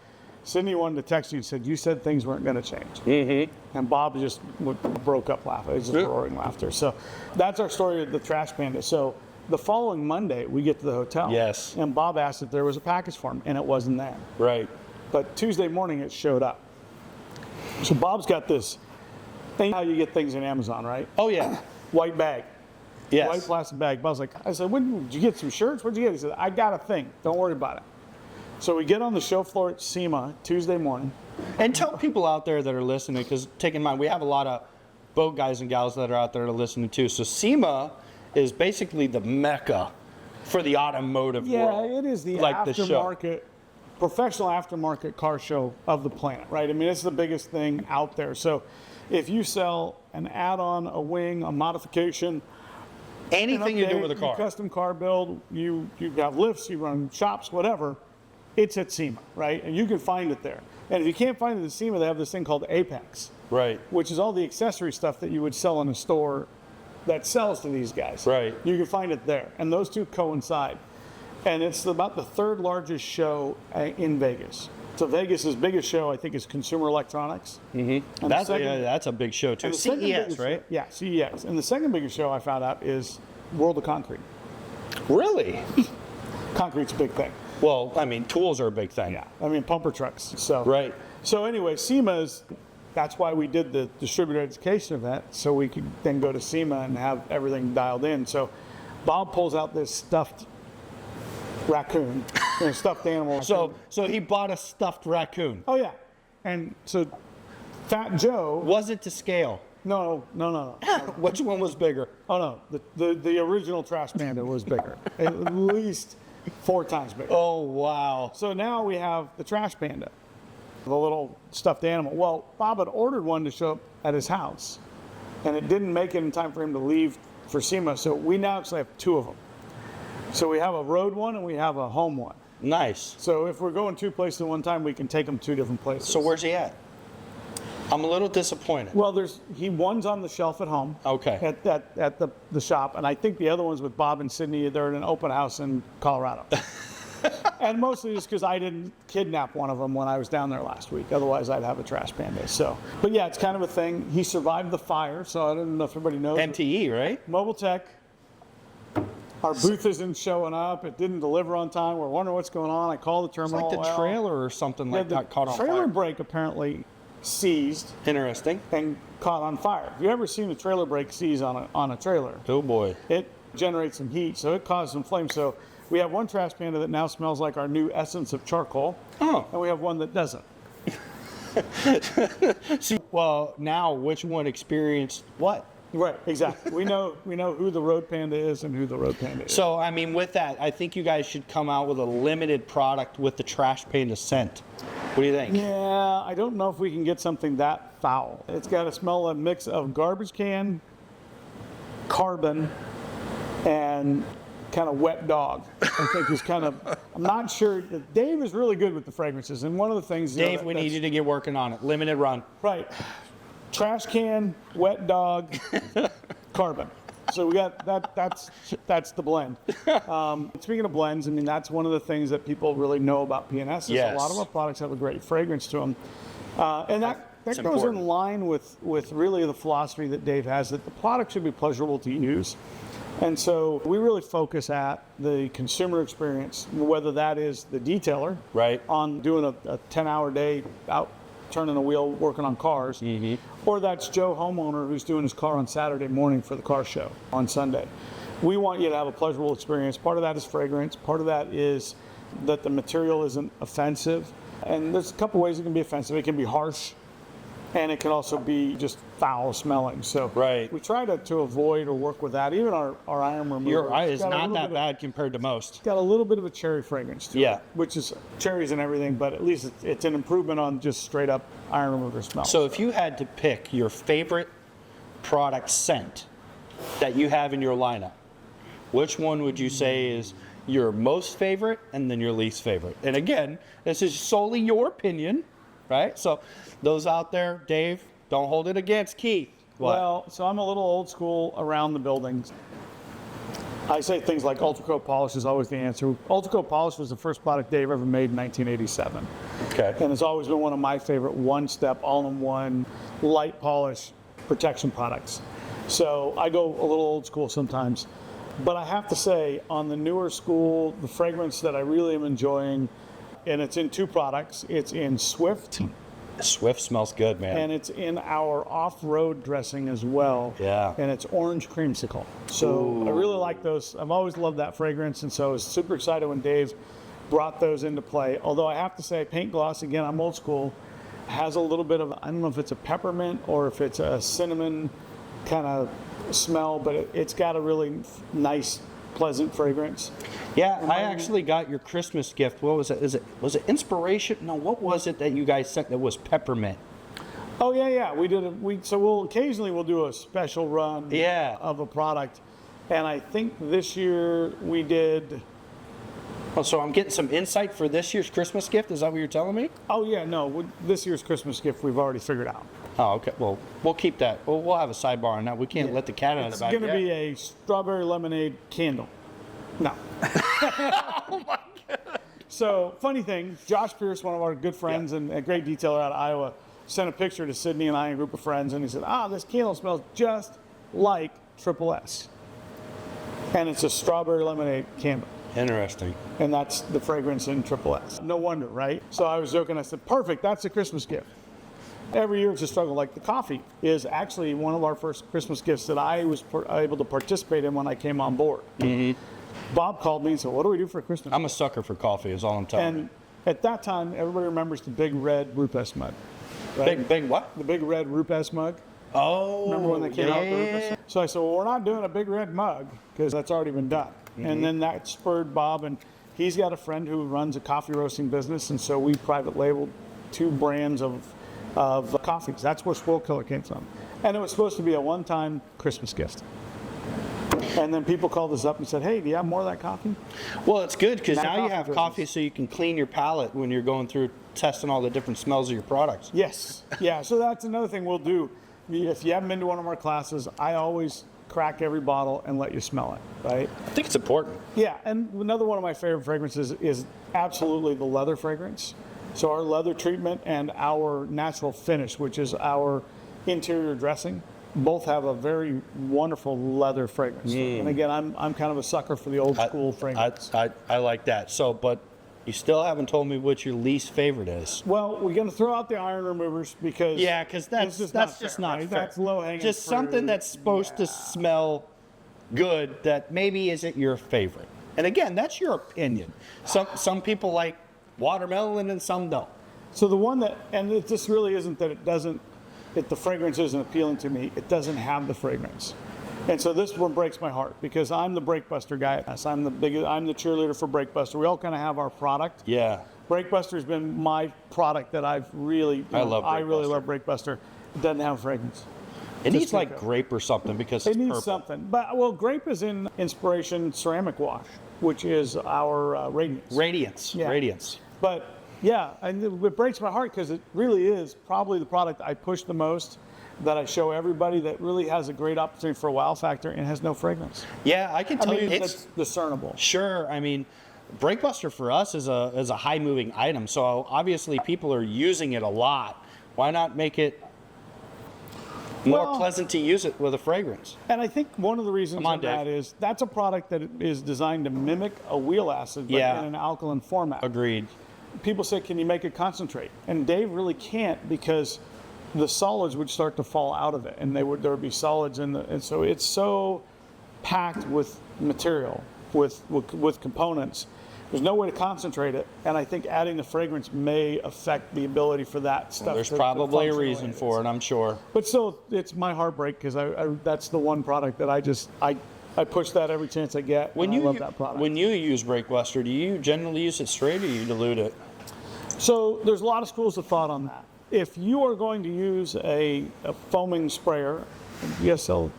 Sydney wanted to text you and said, you said things weren't going to change. Mm-hmm. And Bob just broke up laughing. It was just roaring laughter. So that's our story of the trash panda. So the following Monday, we get to the hotel. Yes. And Bob asked if there was a package for him, and it wasn't there. Right. But Tuesday morning, it showed up. So Bob's got this thing, how you get things in Amazon, right? Oh, yeah. White bag. Yes. White plastic bag. Bob's like, I said, did you get some shirts? What'd you get? He said, I got a thing. Don't worry about it. So we get on the show floor at SEMA Tuesday morning. And tell people out there that are listening, because take in mind, we have a lot of boat guys and gals that are out there listening too. So SEMA is basically the mecca for the automotive world. Yeah, it is the like aftermarket, professional aftermarket car show of the planet, right? I mean, it's the biggest thing out there. So if you sell an add-on, a wing, a modification, Anything you do with a car. Custom car build, you have lifts, you run shops, whatever, it's at SEMA, right? And you can find it there. And if you can't find it at SEMA, they have this thing called Apex. Right. Which is all the accessory stuff that you would sell in a store that sells to these guys. Right. You can find it there. And those two coincide. And it's about the third largest show in Vegas. So Vegas' biggest show, I think, is Consumer Electronics. Mm-hmm. That's a big show too. CES, right? Yeah, CES. And the second biggest show I found out is World of Concrete. Really? Concrete's a big thing. Well, I mean, tools are a big thing. Yeah, I mean, pumper trucks. So Right. So anyway, SEMA's, that's why we did the distributor education event, so we could then go to SEMA and have everything dialed in. So Bob pulls out this stuffed raccoon, stuffed animal. So he bought a stuffed raccoon. Oh yeah, and so Fat Joe. Was it to scale? No. Which one was bigger? Oh no, the original Trash Panda was bigger, at least 4 times bigger. Oh wow. So now we have the Trash Panda, the little stuffed animal. Well, Bob had ordered one to show up at his house, and it didn't make it in time for him to leave for SEMA, so we now actually have 2 of them. So we have a road one and we have a home one. Nice. So if we're going 2 places at one time, we can take them 2 different places. So where's he at? I'm a little disappointed. Well, one's on the shelf at home. Okay. At the shop, and I think the other one's with Bob and Sydney. They're at an open house in Colorado. And mostly just because I didn't kidnap one of them when I was down there last week. Otherwise, I'd have a Trash Panda. So, but yeah, it's kind of a thing. He survived the fire, so I don't know if everybody knows. MTE, right? Mobile Tech. Our booth isn't showing up. It didn't deliver on time. We're wondering what's going on. I called the terminal. It's like the trailer or something like that caught on fire. The trailer brake apparently seized. Interesting. And caught on fire. If you ever seen a trailer brake seize on a trailer? Oh boy. It generates some heat, so it caused some flames. So we have one Trash Panda that now smells like our new essence of charcoal. Oh. And we have one that doesn't. See, well, now which one experienced what? Right, exactly. We know who the Road Panda is and who the Road Panda is. So, I mean, with that, I think you guys should come out with a limited product with the Trash Panda scent. What do you think? Yeah, I don't know if we can get something that foul. It's got to smell a mix of garbage can, carbon, and kind of wet dog. I think is kind of, I'm not sure. Dave is really good with the fragrances. And one of the things. Dave, we need you to get working on it. Limited run. Right. Trash can, wet dog, carbon. So we got that. That's the blend. Speaking of blends, I mean that's one of the things that people really know about PNS. Yes. A lot of our products have a great fragrance to them, and that goes important. in line with really the philosophy that Dave has, that the product should be pleasurable to use. And so we really focus at the consumer experience, whether that is the detailer, right, on doing a 10-hour day out turning a wheel, working on cars, or that's Joe homeowner who's doing his car on Saturday morning for the car show on Sunday. We want you to have a pleasurable experience. Part of that is fragrance. Part of that is that the material isn't offensive. And there's a couple ways it can be offensive. It can be harsh, and it can also be just foul smelling. So right. we try to avoid or work with that. Even our iron remover. Your eye is not that bad compared to most. Got a little bit of a cherry fragrance to it, which is cherries and everything, but at least it's an improvement on just straight up iron remover smell. So if you had to pick your favorite product scent that you have in your lineup, which one would you say is your most favorite and then your least favorite? And again, this is solely your opinion, right? So those out there, Dave, don't hold it against Keith. What? Well, so I'm a little old school around the buildings. I say things like Ultra Coat Polish is always the answer. Ultra Coat Polish was the first product Dave ever made in 1987. Okay. And it's always been one of my favorite one-step, all-in-one, light polish protection products. So I go a little old school sometimes. But I have to say, on the newer school, the fragrance that I really am enjoying, and it's in 2 products. It's in Swift. Swift smells good, man. And it's in our off-road dressing as well. Yeah. And it's orange creamsicle. So I really like those. I've always loved that fragrance, and so I was super excited when Dave brought those into play. Although I have to say, paint gloss, again, I'm old school, has a little bit of, I don't know if it's a peppermint or if it's a cinnamon kind of smell, but it's got a really nice, pleasant fragrance. Yeah, I actually got your Christmas gift. What was it? Was it inspiration? No, what was it that you guys sent that was peppermint? Oh yeah. So we'll do a special run of a product. And I think this year we did. Oh, so I'm getting some insight for this year's Christmas gift? Is that what you're telling me? Oh yeah, no. This year's Christmas gift we've already figured out. Oh, okay. Well, we'll keep that. We'll have a sidebar on that. We can't let the cat out of the bag. It's going to be a strawberry lemonade candle. No. Oh my God. So, funny thing, Josh Pierce, one of our good friends and a great detailer out of Iowa, sent a picture to Sydney and I and a group of friends, and he said, this candle smells just like Triple S. And it's a strawberry lemonade candle. Interesting. And that's the fragrance in Triple S. No wonder, right? So I was joking. I said, perfect. That's a Christmas gift. Every year it's a struggle. Like the coffee is actually one of our first Christmas gifts that I was able to participate in when I came on board. Bob called me and said, what do we do for Christmas? I'm a sucker for coffee, is all I'm telling you. And at that time, everybody remembers the big red Rupes mug. Right? Big what? The big red Rupes mug. Oh, Remember when they came out with the yeah. Rupes? So I said, well, we're not doing a big red mug because that's already been done. And then that spurred Bob, and he's got a friend who runs a coffee roasting business, and so we private labeled 2 brands of coffees. That's where Spoil Killer came from. And it was supposed to be a one-time Christmas gift. And then people called us up and said, hey, do you have more of that coffee? Well, it's good because That now you coffee have business. coffee so you can clean your palate when you're going through testing all the different smells of your products. Yes. Yeah, so that's another thing we'll do. If you haven't been to one of our classes, I always crack every bottle and let you smell it, right? I think it's important. Yeah, and another one of my favorite fragrances is absolutely the leather fragrance. So our leather treatment and our natural finish, which is our interior dressing, both have a very wonderful leather fragrance. And again, I'm kind of a sucker for the old school fragrance. I like that. So, but you still haven't told me what your least favorite is. Well, we're going to throw out the iron removers because Yeah, because that's just not fair. That's low hanging. Just something that's supposed to smell good that maybe isn't your favorite. And again, that's your opinion. Some people like watermelon and some don't. So the one that, and it just really isn't that it doesn't, that the fragrance isn't appealing to me. It doesn't have the fragrance. And so this one breaks my heart because I'm the Breakbuster guy. I'm the cheerleader for Breakbuster. We all kind of have our product. Yeah. Breakbuster's been my product that I've really, I really love Breakbuster. It doesn't have fragrance. It needs Just like like grape or something because It it's needs purple. something. But, well, grape is in Inspiration Ceramic Wash, which is our Radiance. Radiance. Yeah. Radiance. But yeah, and it breaks my heart because it really is probably the product I push the most, that I show everybody, that really has a great opportunity for a wow factor and has no fragrance. Yeah, I can tell you It's discernible. Sure. I mean, Breakbuster for us is a high moving item. So obviously people are using it a lot. Why not make it more pleasant to use it with a fragrance? And I think one of the reasons Come on, of that Dave. is that's a product that is designed to mimic a wheel acid, but Yeah. in an alkaline format. Agreed. People say, can you make it concentrate? And Dave really can't because the solids would start to fall out of it, and there would be solids in and so it's so packed with material, with components. There's no way to concentrate it, and I think adding the fragrance may affect the ability for that stuff. There's to probably a function the way reason it for is. it, I'm sure. But still, it's my heartbreak because that's the one product that I push that every chance I get. When and you I love that product. When you use Breakbuster, do you generally use it straight or you dilute it? So there's a lot of schools of thought on that. If you are going to use a foaming sprayer, BSL,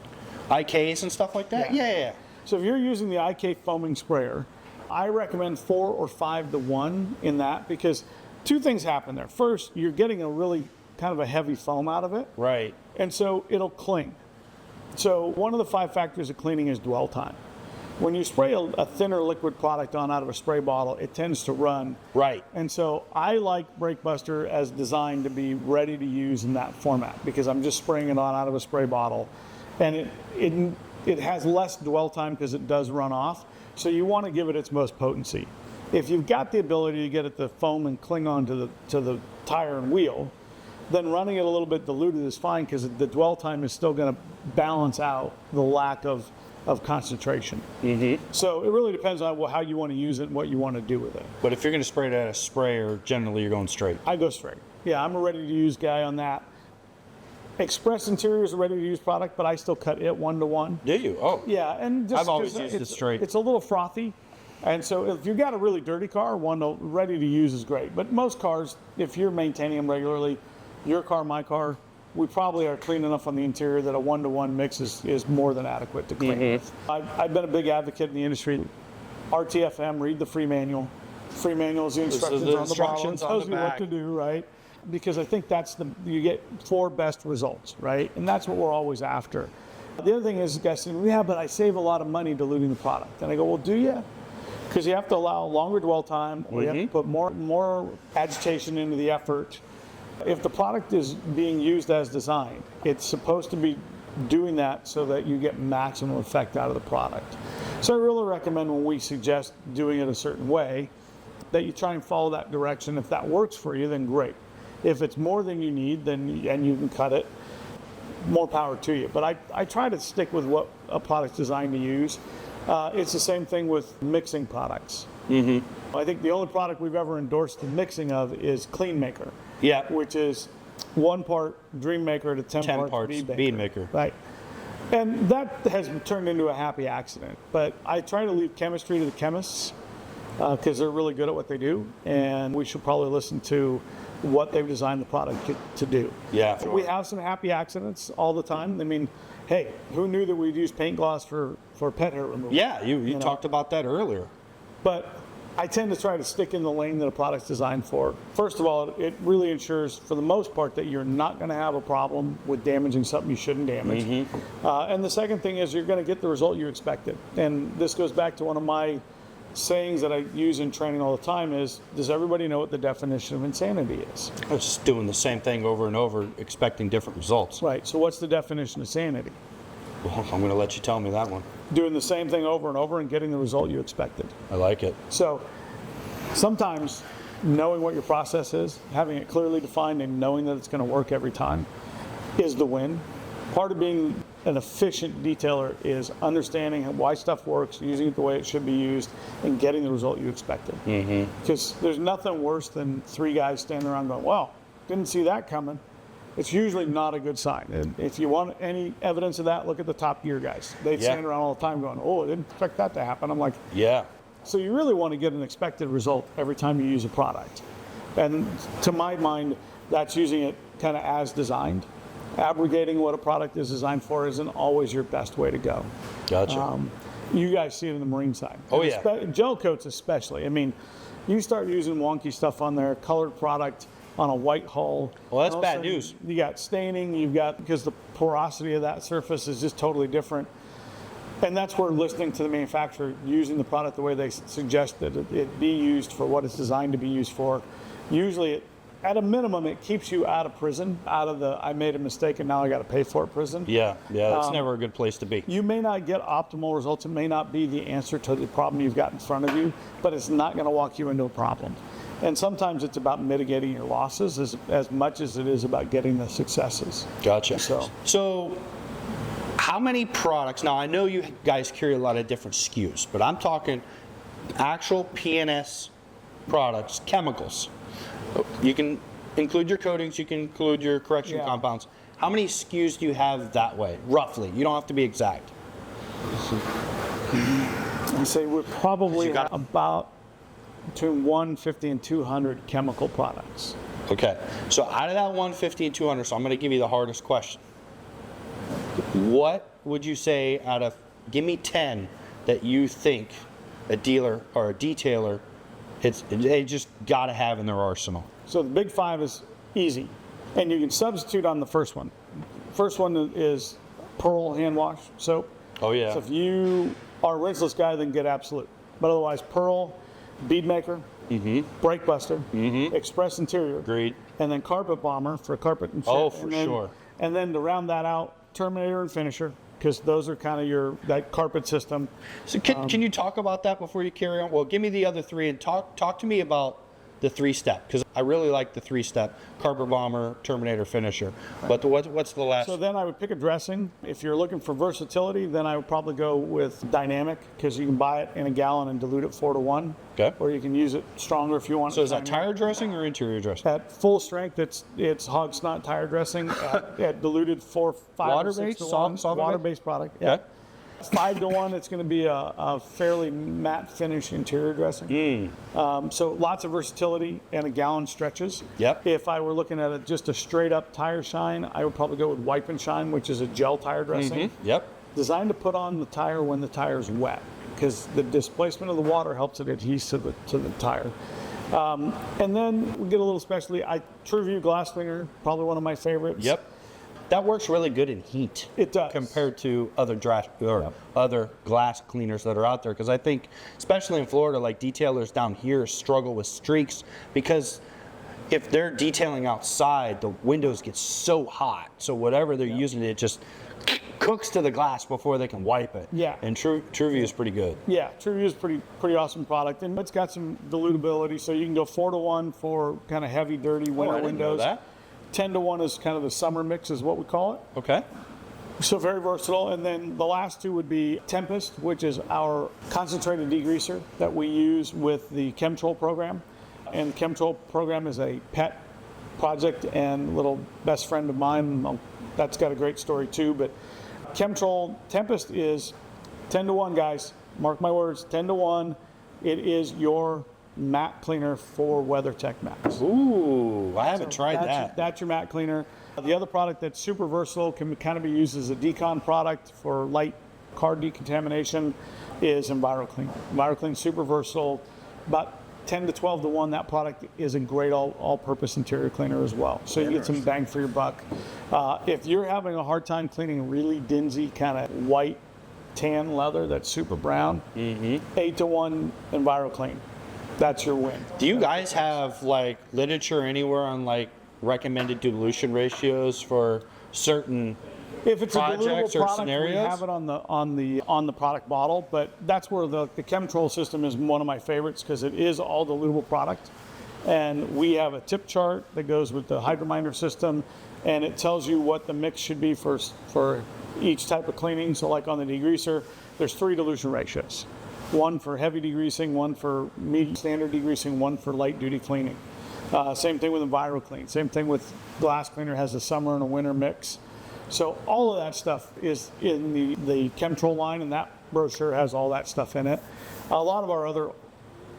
IKs and stuff like that? Yeah. so if you're using the IK foaming sprayer, I recommend 4 or 5 to 1 in that because 2 things happen there. First, you're getting a really kind of a heavy foam out of it, Right. and so it'll cling. So one of the 5 factors of cleaning is dwell time. When you spray a thinner liquid product on out of a spray bottle, it tends to run. Right. And so I like Breakbuster as designed to be ready to use in that format because I'm just spraying it on out of a spray bottle. And it has less dwell time because it does run off. So you want to give it its most potency. If you've got the ability to get it to foam and cling on to the tire and wheel, then running it a little bit diluted is fine because the dwell time is still going to balance out the lack of concentration. So it really depends on how you want to use it and what you want to do with it. But if you're going to spray it at a sprayer, generally you're going straight. I go straight. Yeah, I'm a ready-to-use guy on that. Express Interior is a ready-to-use product, but I still cut it 1 to 1. Do you? Oh. Yeah, and just I've always 'cause used it straight. It's a little frothy, and so if you've got a really dirty car, ready to use is great. But most cars, if you're maintaining them regularly, your car, my car, we probably are clean enough on the interior that a 1 to 1 mix is more than adequate to clean with. I've been a big advocate in the industry. RTFM, read the free manual. Free manual is the instructions the on the instructions bottle. It on tells the you what back. to do, right? Because I think you get 4 best results, right? And that's what we're always after. The other thing is, guys say, yeah, but I save a lot of money diluting the product. And I go, well, do you? Because you have to allow longer dwell time, or you have to put more agitation into the effort. If the product is being used as designed, it's supposed to be doing that so that you get maximum effect out of the product. So I really recommend when we suggest doing it a certain way, that you try and follow that direction. If that works for you, then great. If it's more than you need, and you can cut it, more power to you. But I try to stick with what a product's designed to use. It's the same thing with mixing products. I think the only product we've ever endorsed the mixing of is Clean Maker. Yeah. Which is 1 part Dream Maker to 10 parts Bead Maker. Right. And that has turned into a happy accident. But I try to leave chemistry to the chemists because they're really good at what they do. And we should probably listen to what they've designed the product to do. Yeah. We have some happy accidents all the time. I mean, hey, who knew that we'd use paint gloss for pet hair removal? Yeah, you talked about that earlier. But I tend to try to stick in the lane that a product's designed for. First of all, it really ensures, for the most part, that you're not going to have a problem with damaging something you shouldn't damage. And the second thing is you're going to get the result you expected. And this goes back to one of my sayings that I use in training all the time is, does everybody know what the definition of insanity is? Just doing the same thing over and over, expecting different results. Right, so what's the definition of sanity? Well, I'm going to let you tell me that one. Doing the same thing over and over and getting the result you expected. I like it. So sometimes knowing what your process is, having it clearly defined and knowing that it's going to work every time is the win. Part of being an efficient detailer is understanding why stuff works, using it the way it should be used, and getting the result you expected. Because there's nothing worse than 3 guys standing around going, well, didn't see that coming. It's usually not a good sign. And if you want any evidence of that, look at the top gear guys. They stand around all the time going, oh, I didn't expect that to happen. I'm like, yeah. So you really want to get an expected result every time you use a product. And to my mind, that's using it kind of as designed. Abrogating what a product is designed for isn't always your best way to go. Gotcha. You guys see it in the marine side. Oh, yeah. Gel coats especially. I mean, you start using wonky stuff on there, colored product on a white hull. Well, that's and all of a bad sudden news. You got staining, you've got, because the porosity of that surface is just totally different. And that's where listening to the manufacturer, using the product the way they suggest that it be used for what it's designed to be used for. Usually, at a minimum, it keeps you out of prison, out of the I made a mistake and now I got to pay for it prison. Yeah, that's never a good place to be. You may not get optimal results. It may not be the answer to the problem you've got in front of you, but it's not going to walk you into a problem. And sometimes it's about mitigating your losses as much as it is about getting the successes. Gotcha. So how many products, now I know you guys carry a lot of different SKUs, but I'm talking actual PNS products, chemicals. You can include your coatings, you can include your correction compounds. How many SKUs do you have that way, roughly? You don't have to be exact. I say we're probably about between 150 and 200 chemical products. Okay, so out of that 150 and 200, so I'm going to give you the hardest question. What would you say out of, give me 10 that you think a dealer or a detailer, they just got to have in their arsenal? So the big 5 is easy, and you can substitute on the first one. First one is Pearl hand wash soap. Oh yeah. So if you are a rinseless guy, then get Absolute. But otherwise, Pearl, Bead Maker, Break Buster, Express Interior, Agreed. and then Carpet Bomber for carpet and shit. Oh, for sure. And then to round that out, Terminator and Finisher, because those are kind of that carpet system. So can you talk about that before you carry on? Well, give me the other 3 and talk to me about the 3-step, because I really like the 3-step, Carpet Bomber, Terminator, Finisher. But what's the last? So then I would pick a dressing. If you're looking for versatility, then I would probably go with Dynamic, because you can buy it in a gallon and dilute it 4-to-1. Okay. Or you can use it stronger if you want. So is that tire dressing or interior dressing? At full strength, it's hog snot tire dressing at diluted 4, 5, Water-based, 6-to-1. solvent-based? Water-based product. Yeah. Okay. 5-to-1, it's going to be a fairly matte finish interior dressing. So lots of versatility, and a gallon stretches. Yep. If I were looking at just a straight up tire shine, I would probably go with Wipe and Shine, which is a gel tire dressing. Yep. Designed to put on the tire when the tire is wet, because the displacement of the water helps it adhere to the tire. And then we get a little specialty. TrueView Glass Cleaner, probably one of my favorites. Yep. That works really good in heat. It does. Compared to other other glass cleaners that are out there. Because I think, especially in Florida, like detailers down here struggle with streaks, because if they're detailing outside, the windows get so hot. So whatever they're using, it just cooks to the glass before they can wipe it. Yeah. And TrueView is pretty good. Yeah, TrueView is pretty awesome product, and it's got some dilutability, so you can go 4-to-1 for kind of heavy, dirty winter I didn't know windows. that. 10-to-1 is kind of the summer mix, is what we call it. Okay. So very versatile. And then the last two would be Tempest, which is our concentrated degreaser that we use with the Chemtrol program. And the Chemtrol program is a pet project and little best friend of mine. That's got a great story too. But Chemtrol Tempest is 10-to-1, guys. Mark my words, 10-to-1. It is your mat cleaner for WeatherTech mats. Ooh, I haven't tried that. That's your mat cleaner. The other product that's super versatile, can kind of be used as a decon product for light car decontamination, is EnviroClean. EnviroClean, super versatile. About 10 to 12 to 1, that product is a great all-purpose interior cleaner as well. So you get some bang for your buck. If you're having a hard time cleaning really dingy kind of white tan leather that's super brown, 8-to-1 EnviroClean. That's your win. Do you guys have like literature anywhere on like recommended dilution ratios for certain if it's projects a dilutable or product, scenarios? we have it on the product bottle, but that's where the Chemtrol system is one of my favorites because it is all dilutable product. And we have a tip chart that goes with the hydrominder system, and it tells you what the mix should be for each type of cleaning. So like on the degreaser, there's 3 dilution ratios. One for heavy degreasing, one for medium standard degreasing, one for light duty cleaning. Same thing with EnviroClean. Same thing with glass cleaner, has a summer and a winter mix. So all of that stuff is in the Chemtrol line, and that brochure has all that stuff in it. A lot of our other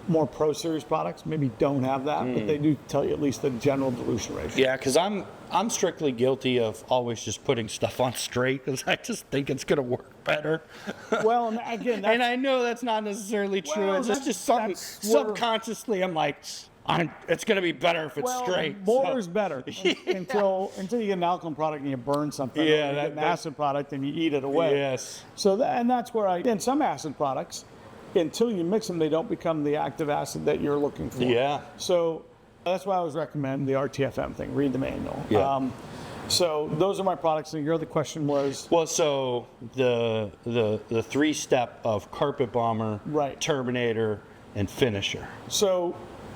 more Pro Series products maybe don't have that, but they do tell you at least the general dilution ratio. Yeah, because I'm strictly guilty of always just putting stuff on straight because I just think it's going to work better. Well, and again, and I know that's not necessarily true. Well, It's just something subconsciously I'm like, it's going to be better if it's straight. More is better until you get an alkaline product and you burn something. Yeah, or you get an acid product and you eat it away. Yes. So and that's where in some acid products, until you mix them, they don't become the active acid that you're looking for. Yeah. So that's why I always recommend the RTFM thing. Read the manual. Yeah. So those are my products. And your other question was? Well, so the 3-step of Carpet Bomber, Right. Terminator, and Finisher. So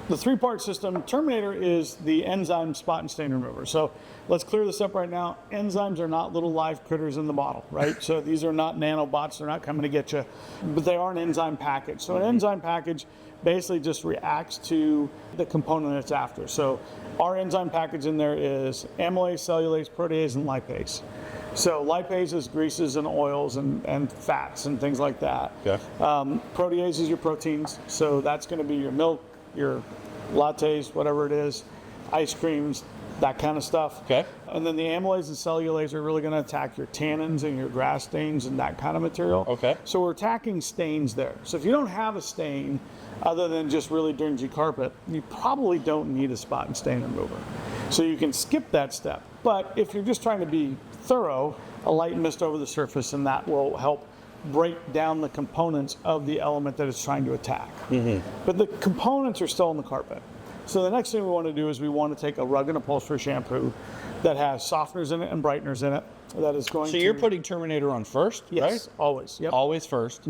the 3-part system, Terminator is the enzyme spot and stain remover. So let's clear this up right now. Enzymes are not little live critters in the bottle, right? So these are not nanobots. They're not coming to get you, but they are an enzyme package. So an enzyme package basically just reacts to the component it's after. So our enzyme package in there is amylase, cellulase, protease, and lipase. So lipase is greases and oils and fats and things like that. Okay. Protease is your proteins. So that's going to be your milk, your lattes, whatever it is, ice creams, that kind of stuff. Okay. And then the amylase and cellulase are really going to attack your tannins and your grass stains and that kind of material. Okay. So we're attacking stains there. So if you don't have a stain other than just really dingy carpet, you probably don't need a spot and stain remover. So you can skip that step. But if you're just trying to be thorough, a light mist over the surface, and that will help break down the components of the element that it's trying to attack. But the components are still in the carpet. So the next thing we want to do is we want to take a rug and upholstery shampoo that has softeners in it and brighteners in it. That is going to... So you're putting Terminator on first, yes, right? Always. Yep. Always first,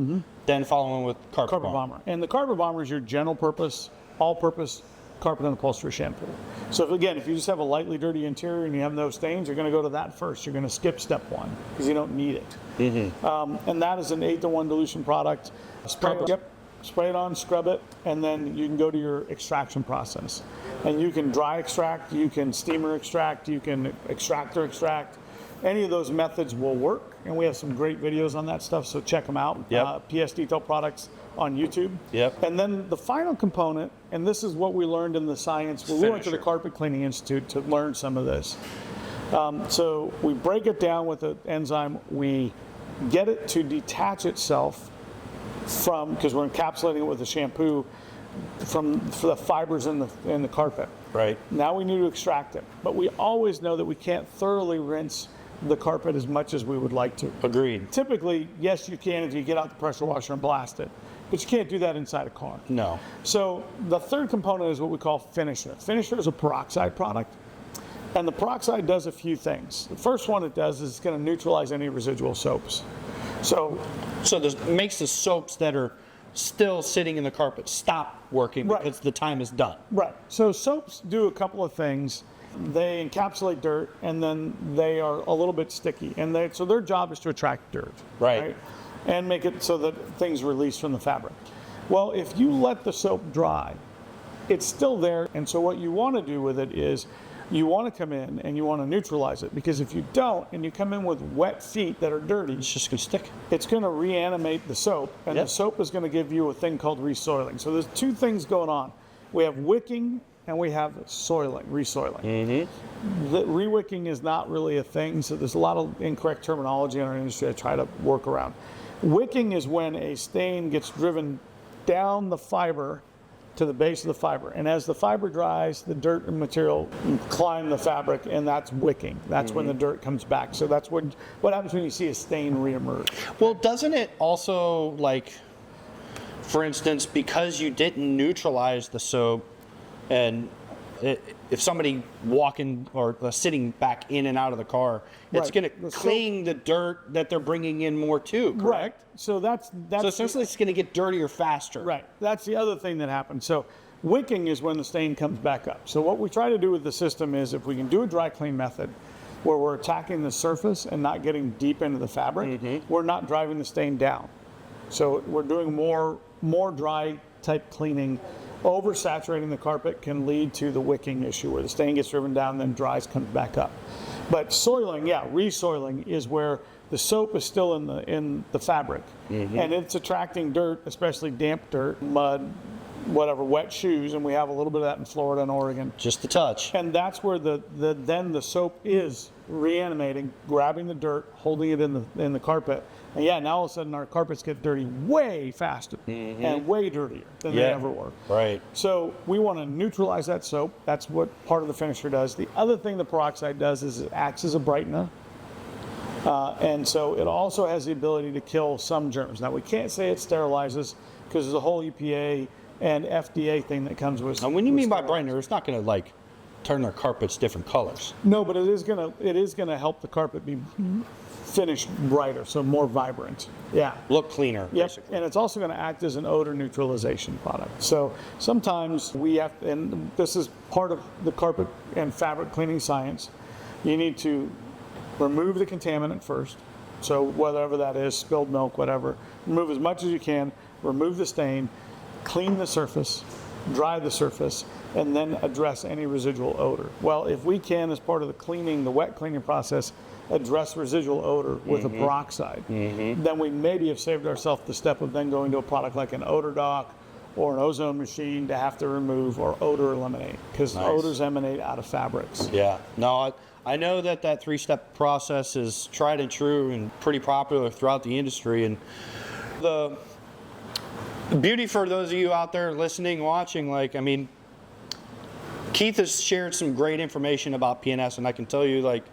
then following with Carpet Bomber. And the Carpet Bomber is your general purpose, all-purpose carpet and upholstery shampoo. So if you just have a lightly dirty interior and you have no stains, you're going to go to that first. You're going to skip step 1 because you don't need it. And that is an 8-to-1 dilution product. Spray it on, scrub it, and then you can go to your extraction process. And you can dry extract, you can steamer extract, you can extractor extract. Any of those methods will work, and we have some great videos on that stuff, so check them out. Yep. PS Detail Products on YouTube. Yep. And then the final component, and this is what we learned in the science, we went to the Carpet Cleaning Institute to learn some of this. So we break it down with an enzyme, we get it to detach itself from, because we're encapsulating it with a shampoo, for the fibers in the carpet. Right. Now we need to extract it. But we always know that we can't thoroughly rinse the carpet as much as we would like to. Agreed. Typically, yes, you can if you get out the pressure washer and blast it. But you can't do that inside a car. No. So the third component is what we call Finisher. Finisher is a peroxide product. And the peroxide does a few things. The first one it does is it's going to neutralize any residual soaps. So this makes the soaps that are still sitting in the carpet stop working because the time is done. Right. So soaps do a couple of things. They encapsulate dirt, and then they are a little bit sticky. And so their job is to attract dirt. Right. And make it so that things release from the fabric. Well, if you let the soap dry, it's still there. And so what you want to do with it is you want to come in and you want to neutralize it, because if you don't and you come in with wet feet that are dirty, It's just going to stick. it's going to reanimate the soap, and Yep. the soap is going to give you a thing called resoiling. So there's two things going on. We have wicking and we have soiling, resoiling. The re-wicking is not really a thing, so there's a lot of incorrect terminology in our industry I try to work around. Wicking is when a stain gets driven down the fiber to the base of the fiber, and as the fiber dries, the dirt and material climb the fabric, and that's wicking. That's when the dirt comes back. So that's what happens when you see a stain reemerge. Well, doesn't it also, like, for instance, because you didn't neutralize the soap, and if somebody walking or sitting back in and out of the car, it's Right. going The to soap- clean the dirt that they're bringing in more too, correct? Right. So that's So essentially it's going to get dirtier faster. Right. That's the other thing that happens. So wicking is when the stain comes back up. So what we try to do with the system is, if we can do a dry clean method where we're attacking the surface and not getting deep into the fabric, we're not driving the stain down. So we're doing more dry type cleaning. Oversaturating the carpet can lead to the wicking issue, where the stain gets driven down, then dries, comes back up. But soiling, resoiling is where the soap is still in the fabric, and it's attracting dirt, especially damp dirt, mud, whatever, wet shoes, and we have a little bit of that in Florida and Oregon. Just a touch. And that's where then the soap is reanimating, grabbing the dirt, holding it in the carpet. And now all of a sudden our carpets get dirty way faster and way dirtier than they ever were. Right. So we want to neutralize that soap. That's what part of the finisher does. The other thing the peroxide does is it acts as a brightener. And so it also has the ability to kill some germs. Now, we can't say it sterilizes, because there's a whole EPA and FDA thing that comes with. And when you with mean by sterilizers. brightener, it's not going to, like, turn their carpets different colors. No, but it is gonna help the carpet be finished brighter, so more vibrant. Yeah. Look cleaner, Yep. basically. And it's also going to act as an odor neutralization product. So sometimes we have, and this is part of the carpet and fabric cleaning science, you need to remove the contaminant first. So whatever that is, spilled milk, whatever, remove as much as you can, remove the stain, clean the surface, dry the surface, and then address any residual odor. Well, if we can, as part of the cleaning, the wet cleaning process, address residual odor with a peroxide, then we maybe have saved ourselves the step of then going to a product like an odor dock or an ozone machine to have to remove or odor eliminate, because odors emanate out of fabrics. Yeah. No, I know that three-step process is tried and true and pretty popular throughout the industry. And the beauty for those of you out there listening, watching, like, I mean, Keith has shared some great information about PNS, and I can tell you, like,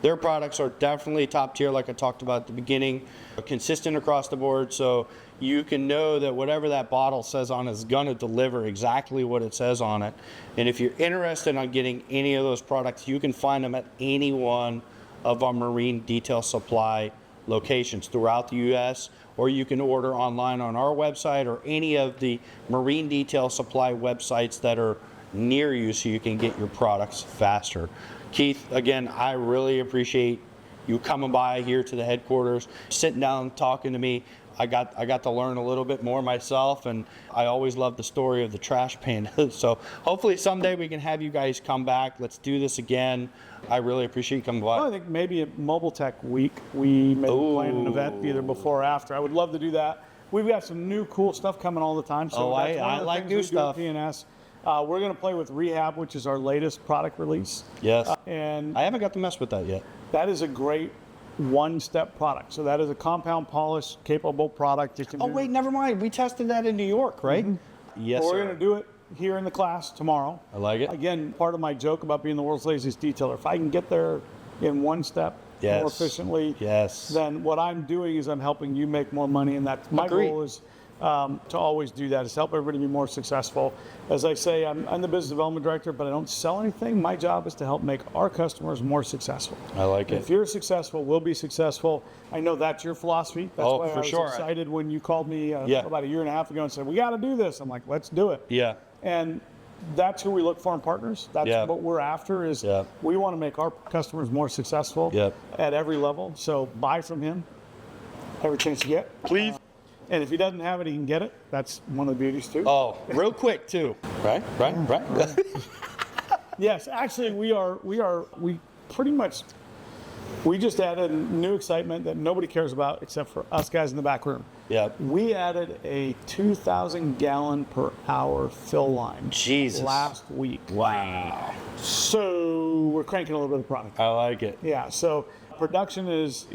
their products are definitely top tier, like I talked about at the beginning, consistent across the board, so you can know that whatever that bottle says on it is going to deliver exactly what it says on it. And if you're interested in getting any of those products, you can find them at any one of our marine detail supply locations throughout the U.S., or you can order online on our website or any of the marine detail supply websites that are near you, so you can get your products faster. Keith, again, I really appreciate you coming by here to the headquarters, sitting down, talking to me. I got to learn a little bit more myself, and I always love the story of the trash panda. So hopefully someday we can have you guys come back. Let's do this again. I really appreciate you coming by. Well, I think maybe at Mobile Tech Week, we may plan an event either before or after. I would love to do that. We've got some new cool stuff coming all the time. So that's one of I the like things new we do at stuff. PNS. We're going to play with Rehab, which is our latest product release. Yes. And I haven't got to mess with that yet. that is a great one-step product. So that is a compound polish capable product. You can Oh, do. wait, never mind. We tested that in New York, right? Yes, Well, sir. we're going to do it here in the class tomorrow. I like it. Again, part of my joke about being the world's laziest detailer, if I can get there in one step Yes. more efficiently, Yes. then what I'm doing is I'm helping you make more money, and that's my Agreed. goal is to always do that, is help everybody be more successful. As I say, I'm the business development director, but I don't sell anything. My job is to help make our customers more successful. I like And it. if you're successful, we'll be successful. I know that's your philosophy. That's Oh, why for I was sure. excited when you called me Yeah. about a year and a half ago and said, we got to do this. I'm like, let's do it. Yeah. And that's who we look for in partners. That's Yep. what we're after is Yep. we want to make our customers more successful Yep. at every level. So buy from him every chance you get. Please. And if he doesn't have it, he can get it. That's one of the beauties too. Oh, real quick too. Right. Yes, actually we pretty much, we just added new excitement that nobody cares about except for us guys in the back room. Yep. We added a 2,000 gallon per hour fill line. Jesus. Last week. Wow. So we're cranking a little bit of product. I like it. Yeah, so production is,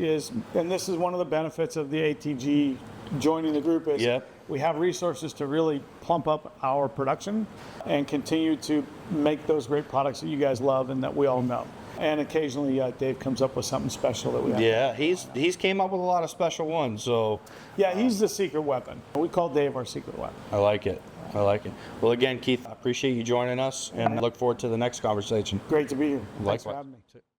and this is one of the benefits of the ATG joining the group is Yep. we have resources to really plump up our production and continue to make those great products that you guys love and that we all know. And occasionally Dave comes up with something special that we have. Yeah, he's came up with a lot of special ones. So Yeah, he's the secret weapon. We call Dave our secret weapon. I like it. Well, again, Keith, I appreciate you joining us, and look forward to the next conversation. Great to be here. Thanks for Likewise. having me.